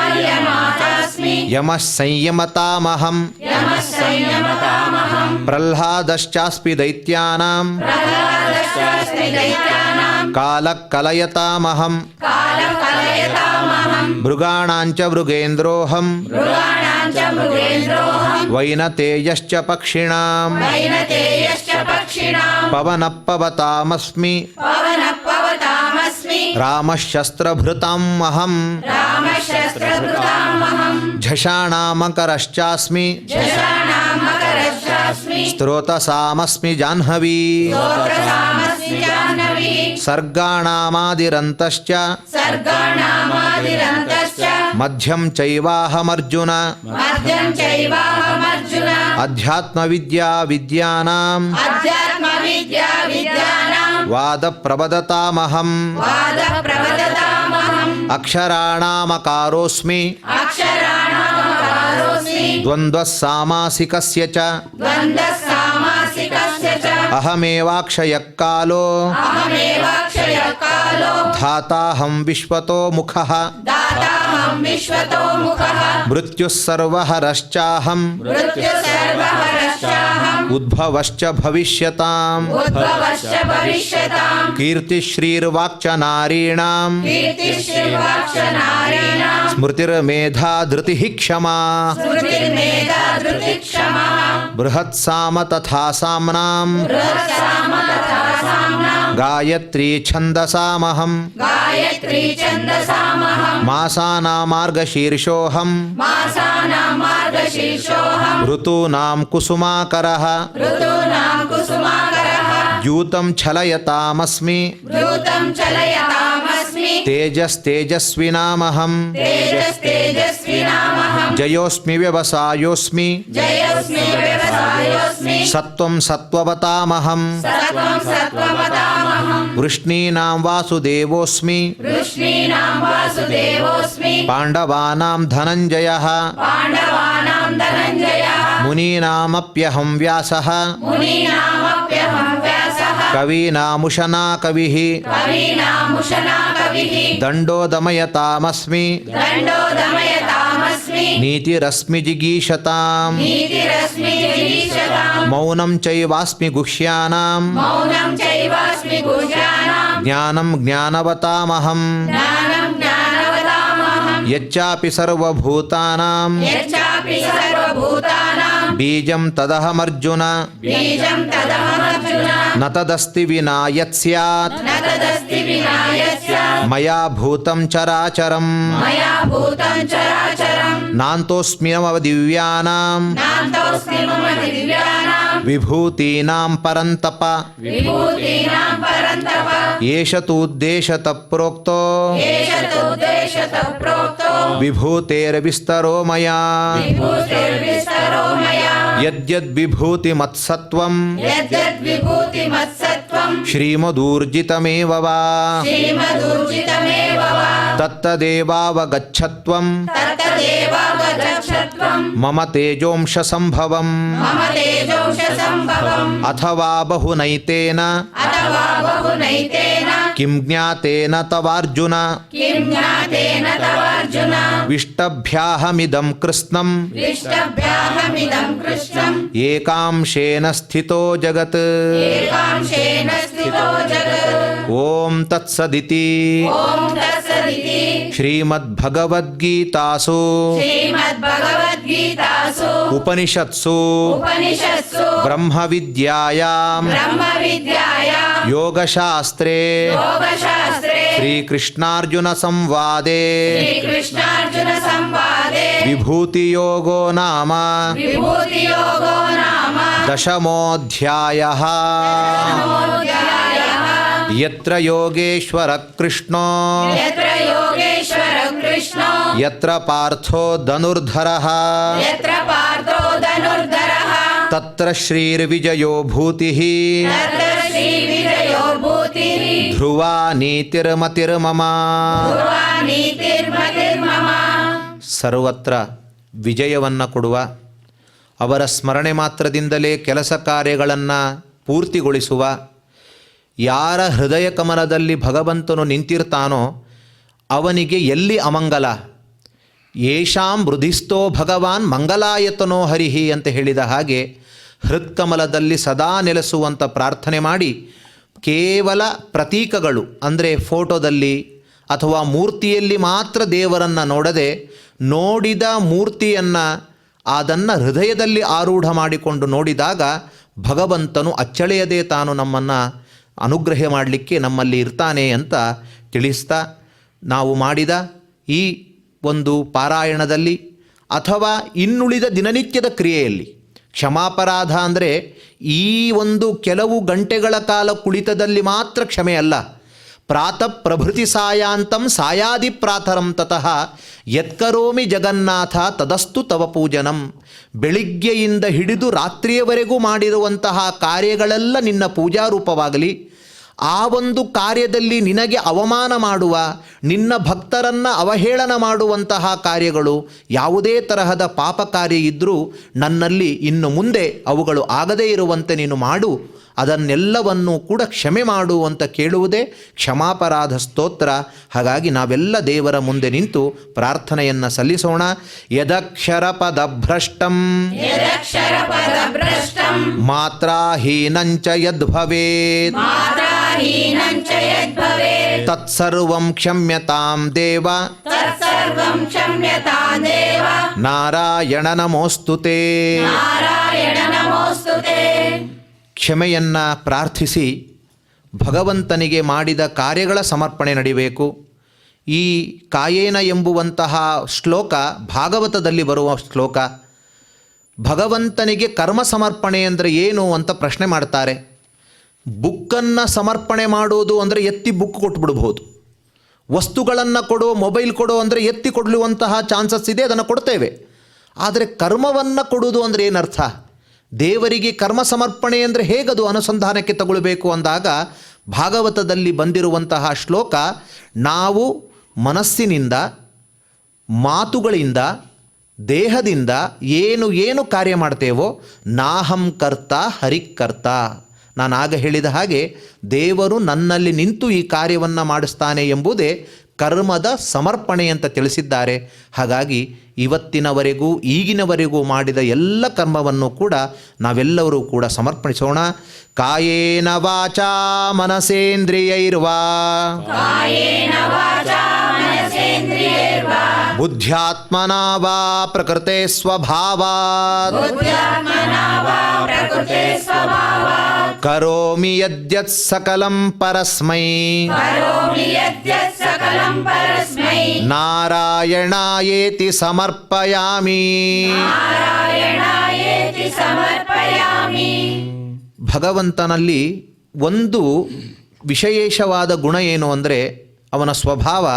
S2: ಪಿತೃನಾಮರ್ಯಮಾಚಾಸ್ಮಿ
S1: ಯಮಃ ಸಂಯಮತಾಮಹಂ
S2: ಯಮಃ ಸಂಯಮತಾಮಹಂ
S1: ಪ್ರಹ್ಲಾದಶ್ಚಾಸ್ಮಿ ದೈತ್ಯಾನಾಂ
S2: ಪ್ರಹ್ಲಾದಶ್ಚಾಸ್ಮಿ ದೈತ್ಯಾನಾಂ
S1: ಕಾಲಃ ಕಲಯತಾಮಹಂ
S2: ಕಾಲಃ ಕಲಯತಾಮಹಂ
S1: ಮೃಗಾಣಾಂಚ ಮೃಗೇಂದ್ರೋಹಂ
S2: ಮೃಗಾಣಾಂ ಚ ಮೃಗೇಂದ್ರೋಹಂ
S1: ವೈನತೇಯಶ್ಚ ಪಕ್ಷಿಣಾಂ
S2: ವೈನತೇಯಶ್ಚ ಪಕ್ಷಿಣಾಂ
S1: ಪವನಪ್ಪವತಾಮಸ್ಮಿ
S2: ಪವನಃ ಪವತಾಮಸ್ಮಿ
S1: ರಾಮಶಸ್ತ್ರಭೃತಾಮಹಂ
S2: ರಾಮಶಸ್ತ್ರಭೃತಾಮಹಂ
S1: ಝಷಾಣಾಮಕರಶ್ಚಾಸ್ಮಿ
S2: ಜಷಾಣಾಂ ಮಕರಶ್ಚಾಸ್ಮಿ
S1: ಸ್ತೋತಸಾಮಸ್ಮಿ ಜಾಹ್ನವೀ
S2: ಸ್ತೋತ್ರಸಾಮಸ್ಮಿ ಜಾಹ್ನವೀ
S1: ಸರ್ಗಾಣಾಮಾದಿರಂತಶ್ಚ
S2: ಸರ್ಗಾಣಾಮಾದಿರಂತಶ್ಚ
S1: ಮಧ್ಯಂ ಚೈವಾಹಮರ್ಜುನ
S2: ಮಧ್ಯಂ ಚೈವಾಹಮರ್ಜುನ
S1: ಅಧ್ಯಾತ್ಮವಿದ್ಯಾ ವಿದ್ಯಾನಾಂ
S2: ಅಧ್ಯಾತ್ಮವಿದ್ಯಾ ವಿದ್ಯಾನಾಂ
S1: ವಾದಪ್ರವದತಾಮಹಂ
S2: ವಾದಃ ಪ್ರವದತಾಮಹಂ
S1: ಅಕ್ಷರಾಣಾಮಕಾರೋಸ್ಮಿ
S2: ಅಕ್ಷರಾಣಾಮಕಾರೋಸ್ಮಿ
S1: ದ್ವಂದ್ವಸ್ಸಾಮಾಸಿಕಸ್ಯ ಚ
S2: ದ್ವಂದ್ವಃ ಸಾಮಾಸಿಕಸ್ಯ ಚ
S1: ಅಹಮೇವಾಕ್ಷಯಃ ಕಾಲೋ
S2: ಅಹಮೇವಾಕ್ಷಯಃ ಕಾಲೋ
S1: ಧಾತಾಹಂ ವಿಶ್ವತೋ ಮುಖಃ
S2: ದಾತಾಹಂ ವಿಶ್ವತೋ ಮುಖಃ
S1: ಮೃತ್ಯುಃ ಸರ್ವಹರಶ್ಚಾಹಂ
S2: ಮೃತ್ಯು ಸರ್ವಹರಶ್ಚಾಹಂ
S1: ಉದ್ಭವಶ್ಚ ಭವಿಷ್ಯತಾಂ
S2: ಉದ್ಭವಶ್ಚ ಭವಿಷ್ಯತಾಂ
S1: ಕೀರ್ತಿಶ್ರೀರ್ವಾಕ್ಚ ನಾರೀಣಾಂ
S2: ಕೀರ್ತಿಶ್ರೀವಾಕ್ಷ ನಾರೀಣಾಂ
S1: ಸ್ಮೃತಿರ್ಮೇಧಾ ಧೃತಿಃ ಕ್ಷಮಾ
S2: ಸ್ಮೃತಿರ್ಮೇಧಾ ಧೃತಿಕ್ಷಮಾ
S1: ಬೃಹತ್ಸಾಮ ತಥಾ ಸಾಮ್ನಾಂ
S2: ಬೃಹತ್ಸಾಮ ತಥಾ ಸಾಮ್ನಾಂ
S1: ಗಾಯತ್ರೀ ಛಂದಸಾಮಹಂ
S2: ಗಾಯತ್ರೀ ಛಂದಸಾಮಹಂ
S1: ಮಾಸಾನಾಮಾರ್ಗಶೀರ್ಷೋಹಂ
S2: ಮಾಸಾನಾಂ ಮಾರ್ಗಶೀರ್ಷೋಹಂ
S1: ಋತೂನಾಂ ಕುಸುಮಾಕರಃ
S2: ಋತೂನಾಂ ಕುಸುಮಾಕರಃ
S1: ಯೂತಂ ಛಲಯತಾಮಸ್ಮಿ
S2: ದ್ಯೂತಂ ಚಲಯತಾಮಸ್ಮಿ
S1: ತೇಜಸ್ತೇಜಸ್ವಿನಾಮಹಂ
S2: ತೇಜಸ್ತೇಜಸ್ವಿನಾಮಹಂ
S1: ಜಯೋಸ್ಮಿ ವ್ಯವಸಾಯೋಸ್ಮಿ
S2: ಜಯೋಸ್ಮಿ ವ್ಯವಸಾಯೋಸ್ಮಿ
S1: ಸತ್ವಂ ಸತ್ವವತಾಮಹಂ
S2: ಸತ್ವಂ ಸತ್ವವತಾಮಹಂ
S1: ವೃಷ್ಣೀನಾಂ ವಾಸುದೇವೋಸ್ಮಿ
S2: ವೃಷ್ಣೀನಾಂ ವಾಸುದೇವೋಸ್ಮಿ
S1: ಪಾಂಡವಾನಾಂ ಧನಂಜಯಃ
S2: ಪಾಂಡವಾನಾಂ ಧನಂಜಯಃ
S1: ಮುನೀನಾಮಪ್ಯಹಂ ವ್ಯಾಸಃ
S2: ಮುನೀನಾಮಪ್ಯಹಂ ವ್ಯಾಸಃ
S1: ಕವೀನಾಮುಶನಾ ಕವಿಃ
S2: ಕವೀನಾಮುಶನಾ ಕವಿಃ
S1: ದಂಡೋ ದಮಯತಾಮಸ್ಮಿ
S2: ದಂಡೋ ದಮಯತಾಮಸ್ಮಿ
S1: ನೀತಿರಸ್ಮಿ ಜಿಗೀಷತಾಂ
S2: ನೀತಿರಸ್ಮಿ ಜಿಗೀಷತಾಂ
S1: ಮೌನಂ ಚೈವಾಸ್ಮಿ ಗುಹ್ಯಾನಾಂ
S2: ಮೌನಂ ಚೈವಾಸ್ಮಿ ಗುಹ್ಯಾನಾಂ
S1: ಜ್ಞಾನಂ ಜ್ಞಾನವತಾಮಹಂ
S2: ಜ್ಞಾನಂ ಜ್ಞಾನವತಾಮಹಂ
S1: ಯಚ್ಚಾಪಿ ಸರ್ವಭೂತಾನಾಂ
S2: ಯಚ್ಚಾಪಿ ಸರ್ವಭೂತಾನಾಂ
S1: ಬೀಜಂ ತದಹಮರ್ಜುನ
S2: ಬೀಜಂ ತದಹಮರ್ಜುನ
S1: ನ ತದಸ್ತಿ ವಿನಾ ಯತ್ ಸ್ಯಾತ್
S2: ನ ತದಸ್ತಿ ವಿನಾ ಯಸ್ಯ
S1: ಮಯಾ ಭೂತಂ ಚರಾಚರಂ
S2: ಮಯಾ ಭೂತಂ ಚರಾಚರಂ
S1: ನಾಂತೋಸ್ಮಿ ನವ ದಿವ್ಯಾನಾಂ
S2: ನಾಂತೋಸ್ಮಿ ಮಮ ದಿವ್ಯಾನಾಂ
S1: ವಿಭೂತೀನಾಂ ಪರಂತಪ
S2: ವಿಭೂತೀನಾಂ ಪರಂತಪ
S1: ಏಷ ತೂದ್ದೇಶತಃ ಪ್ರೋಕ್ತೋ
S2: ಏಷ ತುದ್ದೇಶತಃ ಪ್ರೋಕ್ತೋ
S1: ವಿಭೂತೇರ್ವಿಸ್ತರೋ ಮಯಾ
S2: ವಿಭೂತಿರ್ವಿಸ್ತರೋ ಮಯಾ
S1: ಯದ್ಯದ್ವಿಭೂತಿಮತ್ಸತ್ವಂ
S2: ಯದ್ಯದ್ವಿಭೂತಿಮತ್ಸತ್ವಂ
S1: ಶ್ರೀಮದೂರ್ಜಿತಮೇವ ವಾ
S2: ಶ್ರೀಮದೂರ್ಜಿತಮೇವ ವಾ
S1: ತತ್ತದೇವಾವಗಚ್ಚತ್ವಂ
S2: ತತ್ತದೇವಾವಗಚ್ಚತ್ವಂ
S1: ಮಮ ತೇಜೋಂಶ ಸಂಭವಂ
S2: ಮಮ ತೇಜೋಂಶ ಸಂಭವಂ
S1: ಅಥವಾ ಬಹುನೈತೇನ
S2: ಅಥವಾ ಬಹುನೈತೇನ
S1: ಕಿಂ ಜ್ಞಾತೇನ ತವಾರ್ಜುನ
S2: ಕಿಂ ಜ್ಞಾತೇನ ತವಾರ್ಜುನ
S1: ವಿಷ್ಟಭ್ಯಾಹಮಿದಂ ಕೃತ್ಸ್ನಂ
S2: ವಿಷ್ಟಭ್ಯಾಹಮಿದಂ ಕೃಷ್ಣಂ
S1: ಏಕಾಂಶೇನ ಸ್ಥಿತೋ ಜಗತ್
S2: ಏಕಾಂಶೇನ ಸ್ಥಿತೋ ಜಗತ್
S1: ಓಂ ತತ್ಸದಿತಿ
S2: ಓಂ ತತ್ಸದಿತಿ
S1: ಶ್ರೀಮದ್ಭಗವದ್ಗೀತಾಸು
S2: ಶ್ರೀಮದ್ಭಗವದ್ಗೀತಾಸು
S1: ಉಪನಿಷತ್ಸು
S2: ಉಪನಿಷತ್ಸು
S1: ಬ್ರಹ್ಮವಿದ್ಯಾಯಾಂ
S2: ಬ್ರಹ್ಮವಿದ್ಯಾಯಾಂ
S1: ಯೋಗಶಾಸ್ತ್ರೇ
S2: ಯೋಗಶಾಸ್ತ್ರೇ
S1: ಶ್ರೀಕೃಷ್ಣಾರ್ಜುನ ಸಂವಾದೇ
S2: ಶ್ರೀಕೃಷ್ಣಾರ್ಜುನ ಸಂವಾದೇ
S1: ವಿಭೂತಿಯೋಗೋ ನಾಮ
S2: ವಿಭೂತಿಯೋಗೋ ನಾಮ
S1: ದಶಮೋಧ್ಯಾಯಃ
S2: ನಮೋಧ್ಯಾಯಃ
S1: ಯತ್ರ ಯೋಗೇಶ್ವರ ಕೃಷ್ಣೋ
S2: ಯತ್ರ ಯೋಗೇಶ್ವರ ಕೃಷ್ಣೋ
S1: ಯತ್ರ ಪಾರ್ಥೋ ಧನುರ್ಧರಃ
S2: ಯತ್ರ ಪಾರ್ಥೋ ಧನುರ್ಧರಃ
S1: ತತ್ರ ಶ್ರೀರ್ವಿಜಯೋ ಭೂತಿಃ
S2: ತತ್ರ ಶ್ರೀವಿಜಯೋ ಭೂತಿಃ
S1: ಧ್ರುವಾ ನೀತಿರ್ಮತಿರ್ಮಮ
S2: ಧ್ರುವ ನೀತಿರ್ಮತಿರ್ಮಮ
S1: ಸರ್ವತ್ರ ವಿಜಯವನ್ನು ಕೊಡುವ ಅವರ ಸ್ಮರಣೆ ಮಾತ್ರದಿಂದಲೇ ಕೆಲಸ ಕಾರ್ಯಗಳನ್ನು ಪೂರ್ತಿಗೊಳಿಸುವ ಯಾರ ಹೃದಯ ಕಮಲದಲ್ಲಿ ಭಗವಂತನು ನಿಂತಿರ್ತಾನೋ ಅವನಿಗೆ ಎಲ್ಲಿ ಅಮಂಗಲ ಯೇಷಾಂ ಹೃದಿಸ್ಥೋ ಭಗವಾನ್ ಮಂಗಲಾಯತನೋ ಹರಿಹಿ ಅಂತ ಹೇಳಿದ ಹಾಗೆ ಹೃತ್ಕಮಲದಲ್ಲಿ ಸದಾ ನೆಲೆಸುವಂಥ ಪ್ರಾರ್ಥನೆ ಮಾಡಿ ಕೇವಲ ಪ್ರತೀಕಗಳು ಅಂದರೆ ಫೋಟೋದಲ್ಲಿ ಅಥವಾ ಮೂರ್ತಿಯಲ್ಲಿ ಮಾತ್ರ ದೇವರನ್ನು ನೋಡದೆ ನೋಡಿದ ಮೂರ್ತಿಯನ್ನು ಅದನ್ನು ಹೃದಯದಲ್ಲಿ ಆರೂಢ ಮಾಡಿಕೊಂಡು ನೋಡಿದಾಗ ಭಗವಂತನು ಅಚ್ಚಳೆಯದೇ ತಾನು ನಮ್ಮನ್ನು ಅನುಗ್ರಹ ಮಾಡಲಿಕ್ಕೆ ನಮ್ಮಲ್ಲಿ ಇರ್ತಾನೆ ಅಂತ ತಿಳಿಸ್ತಾ ನಾವು ಮಾಡಿದ ಈ ಒಂದು ಪಾರಾಯಣದಲ್ಲಿ ಅಥವಾ ಇನ್ನುಳಿದ ದಿನನಿತ್ಯದ ಕ್ರಿಯೆಯಲ್ಲಿ ಕ್ಷಮಾಪರಾಧ ಅಂದರೆ ಈ ಒಂದು ಕೆಲವು ಗಂಟೆಗಳ ಕಾಲ ಕುಳಿತದಲ್ಲಿ ಮಾತ್ರ ಕ್ಷಮೆ ಅಲ್ಲ. ಪ್ರಾತಃ ಪ್ರಭೃತಿ ಸಾಯಾಂತಂ ಸಾಯಾದಿ ಪ್ರಾತರಂ ತತಃ ಯತ್ಕರೋಮಿ ಜಗನ್ನಾಥ ತದಸ್ತು ತವ ಪೂಜನಂ. ಬೆಳಿಗ್ಗೆಯಿಂದ ಹಿಡಿದು ರಾತ್ರಿಯವರೆಗೂ ಮಾಡಿರುವಂತಹ ಕಾರ್ಯಗಳೆಲ್ಲ ನಿನ್ನ ಪೂಜಾರೂಪವಾಗಲಿ. ಆ ಒಂದು ಕಾರ್ಯದಲ್ಲಿ ನಿನಗೆ ಅವಮಾನ ಮಾಡುವ, ನಿನ್ನ ಭಕ್ತರನ್ನು ಅವಹೇಳನ ಮಾಡುವಂತಹ ಕಾರ್ಯಗಳು ಯಾವುದೇ ತರಹದ ಪಾಪ ಕಾರ್ಯ ಇದ್ದರೂ ನನ್ನಲ್ಲಿ ಇನ್ನು ಮುಂದೆ ಅವುಗಳು ಆಗದೇ ಇರುವಂತೆ ನೀನು ಮಾಡು, ಅದನ್ನೆಲ್ಲವನ್ನೂ ಕೂಡ ಕ್ಷಮೆ ಮಾಡು ಅಂತ ಕೇಳುವುದೇ ಕ್ಷಮಾಪರಾಧ ಸ್ತೋತ್ರ. ಹಾಗಾಗಿ ನಾವೆಲ್ಲ ದೇವರ ಮುಂದೆ ನಿಂತು ಪ್ರಾರ್ಥನೆಯನ್ನು ಸಲ್ಲಿಸೋಣ. ಯದಕ್ಷರ ಪದಭ್ರಷ್ಟಂ ಮಾತ್ರಾಹೀನಂಚ ಯದ್ಭವೇತ್ ತತ್ಸರ್ವಂ ಕ್ಷಮ್ಯತಾಂ ದೇವ ನಾರಾಯಣ ನಮೋಸ್ತುತೇ. ಕ್ಷಮೆಯನ್ನು ಪ್ರಾರ್ಥಿಸಿ ಭಗವಂತನಿಗೆ ಮಾಡಿದ ಕಾರ್ಯಗಳ ಸಮರ್ಪಣೆ ನಡಿಬೇಕು. ಈ ಕಾಯೇನ ಎಂಬುವಂತಹ ಶ್ಲೋಕ ಭಾಗವತದಲ್ಲಿ ಬರುವ ಶ್ಲೋಕ. ಭಗವಂತನಿಗೆ ಕರ್ಮ ಸಮರ್ಪಣೆ ಅಂದರೆ ಏನು ಅಂತ ಪ್ರಶ್ನೆ ಮಾಡ್ತಾರೆ. ಬುಕ್ಕನ್ನು ಸಮರ್ಪಣೆ ಮಾಡೋದು ಅಂದರೆ ಎತ್ತಿ ಬುಕ್ ಕೊಟ್ಬಿಡ್ಬೋದು. ವಸ್ತುಗಳನ್ನು ಕೊಡೋ, ಮೊಬೈಲ್ ಕೊಡೋ ಅಂದರೆ ಎತ್ತಿ ಕೊಡಲುವಂತಹ ಚಾನ್ಸಸ್ ಇದೆ, ಅದನ್ನು ಕೊಡ್ತೇವೆ. ಆದರೆ ಕರ್ಮವನ್ನು ಕೊಡೋದು ಅಂದರೆ ಏನರ್ಥ? ದೇವರಿಗೆ ಕರ್ಮ ಸಮರ್ಪಣೆ ಅಂದರೆ ಹೇಗದು ಅನುಸಂಧಾನಕ್ಕೆ ತಗೊಳ್ಬೇಕು ಅಂದಾಗ ಭಾಗವತದಲ್ಲಿ ಬಂದಿರುವಂತಹ ಶ್ಲೋಕ, ನಾವು ಮನಸ್ಸಿನಿಂದ, ಮಾತುಗಳಿಂದ, ದೇಹದಿಂದ ಏನು ಕಾರ್ಯ ಮಾಡ್ತೇವೋ ನಾಹಂ ಕರ್ತ ಹರಿಕರ್ತ. ನಾನು ಆಗ ಹೇಳಿದ ಹಾಗೆ ದೇವರು ನನ್ನಲ್ಲಿ ನಿಂತು ಈ ಕಾರ್ಯವನ್ನು ಮಾಡಿಸ್ತಾನೆ ಎಂಬುದೇ ಕರ್ಮದ ಸಮರ್ಪಣೆ ಅಂತ ತಿಳಿಸಿದ್ದಾರೆ. ಹಾಗಾಗಿ ಇವತ್ತಿನವರೆಗೂ ಈಗಿನವರೆಗೂ ಮಾಡಿದ ಎಲ್ಲ ಕರ್ಮವನ್ನು ಕೂಡ ನಾವೆಲ್ಲರೂ ಕೂಡ ಸಮರ್ಪಣಿಸೋಣ. ಕಾಯೇನ ವಾಚಾ ಮನಸೇಂದ್ರಿಯೈರ್ವಾ ಬುದ್ಧ್ಯಾತ್ಮನಾ ವಾ ಪ್ರಕೃತೆ ಸ್ವಭಾವಾತ್ ಕರೋಮಿ ಯದ್ಯತ್ ಸಕಲಂ ಪರಸ್ಮೈ ನಾರಾಯಣಾಯೇತಿ ಸಮರ್ಪಯಾಮಿ. ಭಗವಂತನಲ್ಲಿ ಒಂದು ವಿಶೇಷವಾದ ಗುಣ ಏನು ಅಂದರೆ ಅವನ ಸ್ವಭಾವ.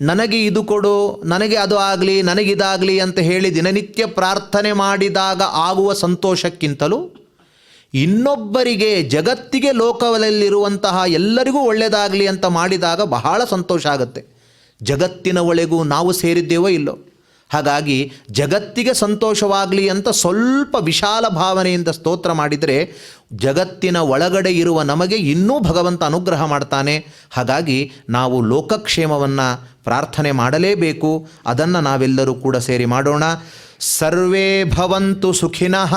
S1: ನನಗೆ ಇದು ಕೊಡು, ನನಗೆ ಅದು ಆಗಲಿ, ನನಗಿದಾಗಲಿ ಅಂತ ಹೇಳಿ ದಿನನಿತ್ಯ ಪ್ರಾರ್ಥನೆ ಮಾಡಿದಾಗ ಆಗುವ ಸಂತೋಷಕ್ಕಿಂತಲೂ ಇನ್ನೊಬ್ಬರಿಗೆ, ಜಗತ್ತಿಗೆ, ಲೋಕದಲ್ಲಿರುವಂತಹ ಎಲ್ಲರಿಗೂ ಒಳ್ಳೆಯದಾಗಲಿ ಅಂತ ಮಾಡಿದಾಗ ಬಹಳ ಸಂತೋಷ ಆಗುತ್ತೆ. ಜಗತ್ತಿನ ಒಳಗೂ ನಾವು ಸೇರಿದ್ದೇವೋ ಇಲ್ಲೋ. ಹಾಗಾಗಿ ಜಗತ್ತಿಗೆ ಸಂತೋಷವಾಗಲಿ ಅಂತ ಸ್ವಲ್ಪ ವಿಶಾಲ ಭಾವನೆಯಿಂದ ಸ್ತೋತ್ರ ಮಾಡಿದರೆ ಜಗತ್ತಿನ ಒಳಗಡೆ ಇರುವ ನಮಗೆ ಇನ್ನೂ ಭಗವಂತ ಅನುಗ್ರಹ ಮಾಡ್ತಾನೆ. ಹಾಗಾಗಿ ನಾವು ಲೋಕಕ್ಷೇಮವನ್ನು ಪ್ರಾರ್ಥನೆ ಮಾಡಲೇಬೇಕು. ಅದನ್ನು ನಾವೆಲ್ಲರೂ ಕೂಡ ಸೇರಿ ಮಾಡೋಣ. ಸರ್ವೇ ಭವಂತು ಸುಖಿನಃ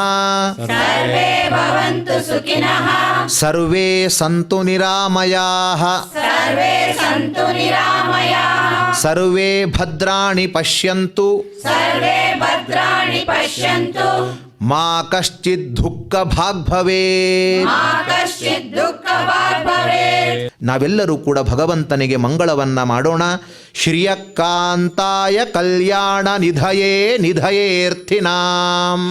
S1: ಸರ್ವೇ ಸಂತು ನಿರಾಮಯಾಃ ಸರ್ವೇ ಭದ್ರಾಣಿ ಪಶ್ಯಂತು ಮಾ ಕಶ್ಚಿತ್ ದುಃಖ ಭಾಗ್ ಭವೇತ್. ನಾವೆಲ್ಲರೂ ಕೂಡ ಭಗವಂತನಿಗೆ ಮಂಗಳವನ್ನ ಮಾಡೋಣ. ಶ್ರಿಯಕಾಂತಾಯ ಕಲ್ಯಾಣ ನಿಧಯೇ ನಿಧಯೇರ್ಥಿನಾಂ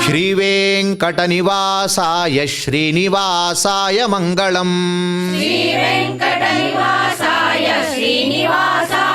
S1: ಶ್ರೀವೆಂಕಟ ನಿವಾಸಾಯ ಶ್ರೀನಿವಾಸಾಯ ಮಂಗಳಂ.
S2: ಶ್ರೀವೆಂಕಟ ನಿವಾಸಾಯ ಶ್ರೀನಿವಾಸಾಯ